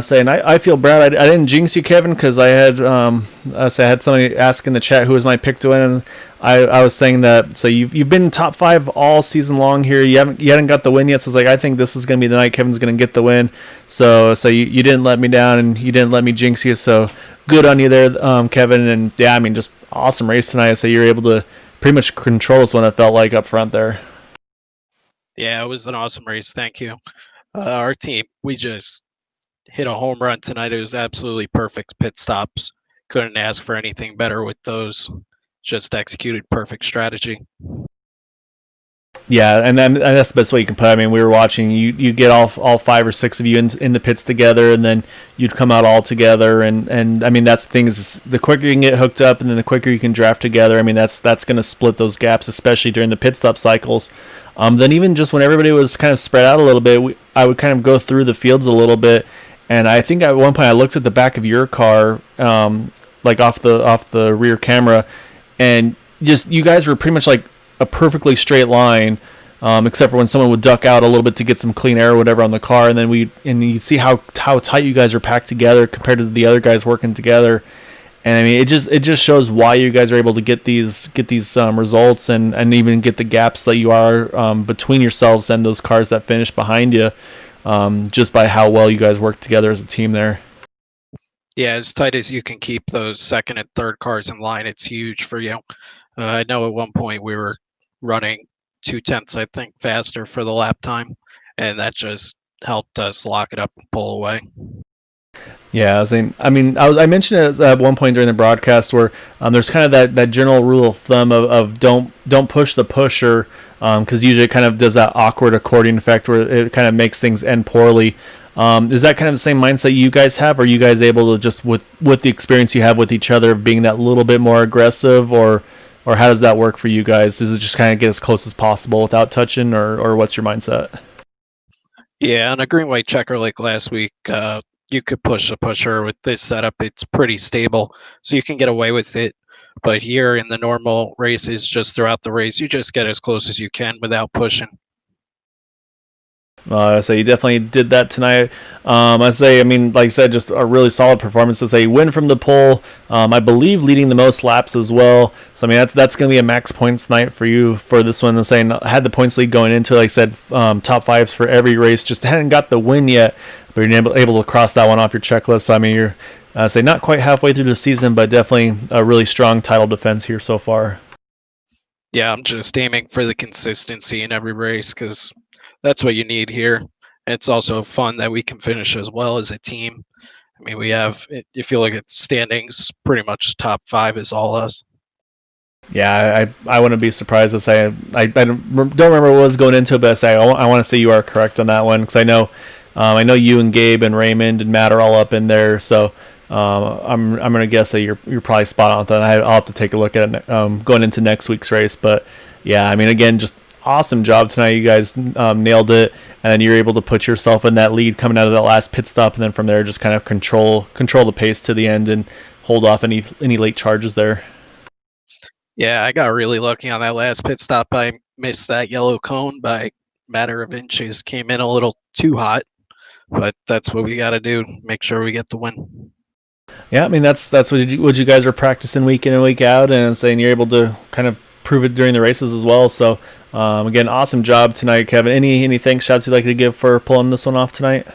Saying I feel bad. I didn't jinx you, Kevin, because I had somebody ask in the chat who was my pick to win. And I was saying that so you've been top 5 all season long here. You hadn't got the win yet. So it's like I think this is gonna be the night Kevin's gonna get the win. So you didn't let me down and you didn't let me jinx you. So good on you there, Kevin. And yeah, I mean just awesome race tonight. So you're able to pretty much control this one. It felt like up front there. Yeah, it was an awesome race. Thank you. Our team, we just hit a home run tonight. It was absolutely perfect pit stops. Couldn't ask for anything better with those. Just executed perfect strategy. Yeah, and that's the best way you can put it. I mean, we were watching you get all 5 or 6 of you in the pits together, and then you'd come out all together. And I mean, that's the thing is the quicker you can get hooked up, and then the quicker you can draft together. I mean, that's going to split those gaps, especially during the pit stop cycles. Then even just when everybody was kind of spread out a little bit, I would kind of go through the fields a little bit. And I think at one point I looked at the back of your car, like off the rear camera, and just you guys were pretty much like a perfectly straight line, except for when someone would duck out a little bit to get some clean air or whatever on the car, and then you see how tight you guys are packed together compared to the other guys working together. And I mean, it just shows why you guys are able to get these results and even get the gaps that you are between yourselves and those cars that finish behind you. Just by how well you guys work together as a team there. Yeah, as tight as you can keep those second and third cars in line, it's huge for you. I know at one point we were running 0.2, I think, faster for the lap time, and that just helped us lock it up and pull away. Yeah, I mentioned it at one point during the broadcast where there's kind of that general rule of thumb of don't push the pusher, because usually it kind of does that awkward accordion effect where it kind of makes things end poorly. Is that kind of the same mindset you guys have? Are you guys able to just with the experience you have with each other of being that little bit more aggressive, or how does that work for you guys? Does it just kind of get as close as possible without touching, or what's your mindset? Yeah, on a green-white checker like last week, you could push the pusher. With this setup, it's pretty stable, so you can get away with it. But here in the normal races, just throughout the race, you just get as close as you can without pushing. So you definitely did that tonight. I mean, like I said, just a really solid performance. To say win from the pole, I believe leading the most laps as well. So I mean, that's going to be a max points night for you for this one. Saying had the points lead going into, like I said, top 5s for every race. Just hadn't got the win yet, but you're able to cross that one off your checklist. So I mean, you're not quite halfway through the season, but definitely a really strong title defense here so far. Yeah, I'm just aiming for the consistency in every race because that's what you need here. It's also fun that we can finish as well as a team. I mean, you feel like it's standings, pretty much top 5 is all us. Yeah, I wouldn't be surprised to say I don't remember what was going into it, but I want to say you are correct on that one because I know you and Gabe and Raymond and Matt are all up in there, so I'm gonna guess that you're probably spot on with that. I'll have to take a look at it going into next week's race, but yeah, I mean again, just awesome job tonight. You guys nailed it, and then you're able to put yourself in that lead coming out of that last pit stop, and then from there just kind of control the pace to the end and hold off any late charges there. Yeah, I got really lucky on that last pit stop. I missed that yellow cone by a matter of inches. Came in a little too hot, but that's what we got to do. Make sure we get the win. Yeah, I mean that's what you guys are practicing week in and week out, and saying you're able to kind of prove it during the races as well. So again, awesome job tonight, Kevin. Any thanks shouts you'd like to give for pulling this one off tonight?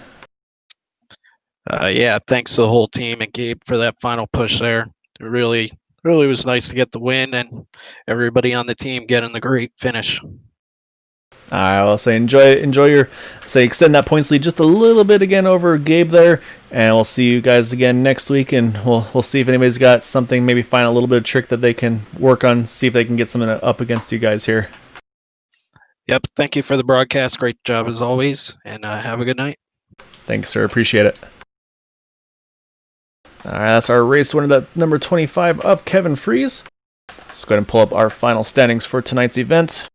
Yeah, thanks to the whole team and Gabe for that final push there. It really was nice to get the win and everybody on the team getting the great finish. I will say enjoy your extend that points lead just a little bit again over Gabe there, and we'll see you guys again next week, and we'll see if anybody's got something, maybe find a little bit of trick that they can work on, see if they can get something up against you guys here. Yep, thank you for the broadcast. Great job as always, and have a good night. Thanks, sir. Appreciate it. All right, that's our race winner, that number 25 of Kevin Freeze. Let's go ahead and pull up our final standings for tonight's event.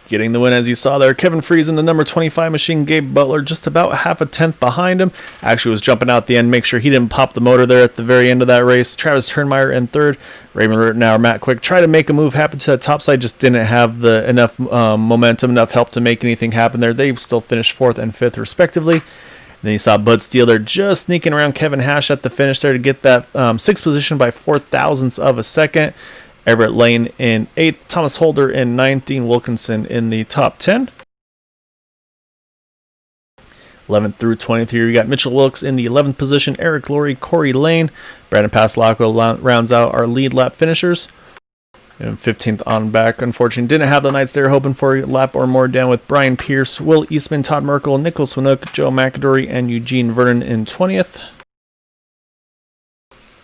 Getting the win, as you saw there, Kevin Freeze in the number 25 machine. Gabe Butler just about half a tenth behind him. Actually was jumping out the end, make sure he didn't pop the motor there at the very end of that race. Travis Turnmeyer in third. Raymond Rittenauer, Matt Quick tried to make a move happen to the top side, just didn't have enough momentum, enough help to make anything happen there. They still finished fourth and fifth respectively. then you saw Bud Steele there just sneaking around Kevin Hash at the finish there to get that 6th position by 0.04 of a second. Everett Lane in 8th, Thomas Holder in 9th, Dean Wilkinson in the top 10. 11th through 20th here, you got Mitchell Wilkes in the 11th position, Eric Laurie, Corey Lane, Brandon Passalacqua rounds out our lead lap finishers. And 15th on back, unfortunately, didn't have the nights they were hoping for. A lap or more down with Brian Pierce, Will Eastman, Todd Merkel, Nicholas Winook, Joe McAdory, and Eugene Vernon in 20th.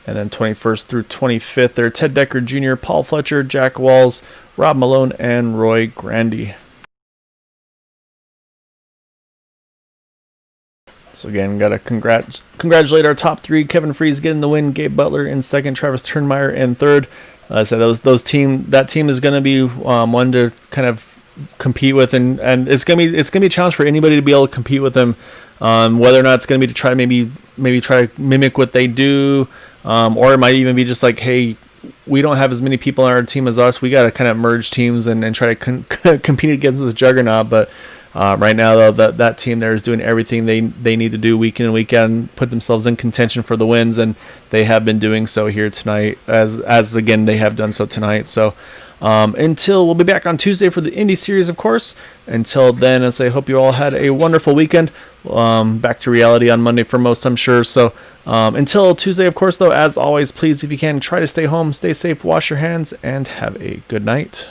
And then 21st through 25th there, Ted Decker Jr., Paul Fletcher, Jack Walls, Rob Malone, and Roy Grandy. So again, got to congratulate our top 3. Kevin Freese getting the win, Gabe Butler in 2nd, Travis Turnmeyer in 3rd. I said that team is going to be one to kind of compete with, and it's gonna be a challenge for anybody to be able to compete with them. Whether or not it's going to be to try maybe try to mimic what they do, or it might even be just like, hey, we don't have as many people on our team as us. We got to kind of merge teams and try to compete against this juggernaut. But right now, though, that team there is doing everything they need to do week in and week out and put themselves in contention for the wins, and they have been doing so here tonight, as again they have done so tonight. So until we'll be back on Tuesday for the Indy Series, of course. Until then, as I hope you all had a wonderful weekend. Back to reality on Monday for most, I'm sure. So until Tuesday, of course, though, as always, please, if you can, try to stay home, stay safe, wash your hands, and have a good night.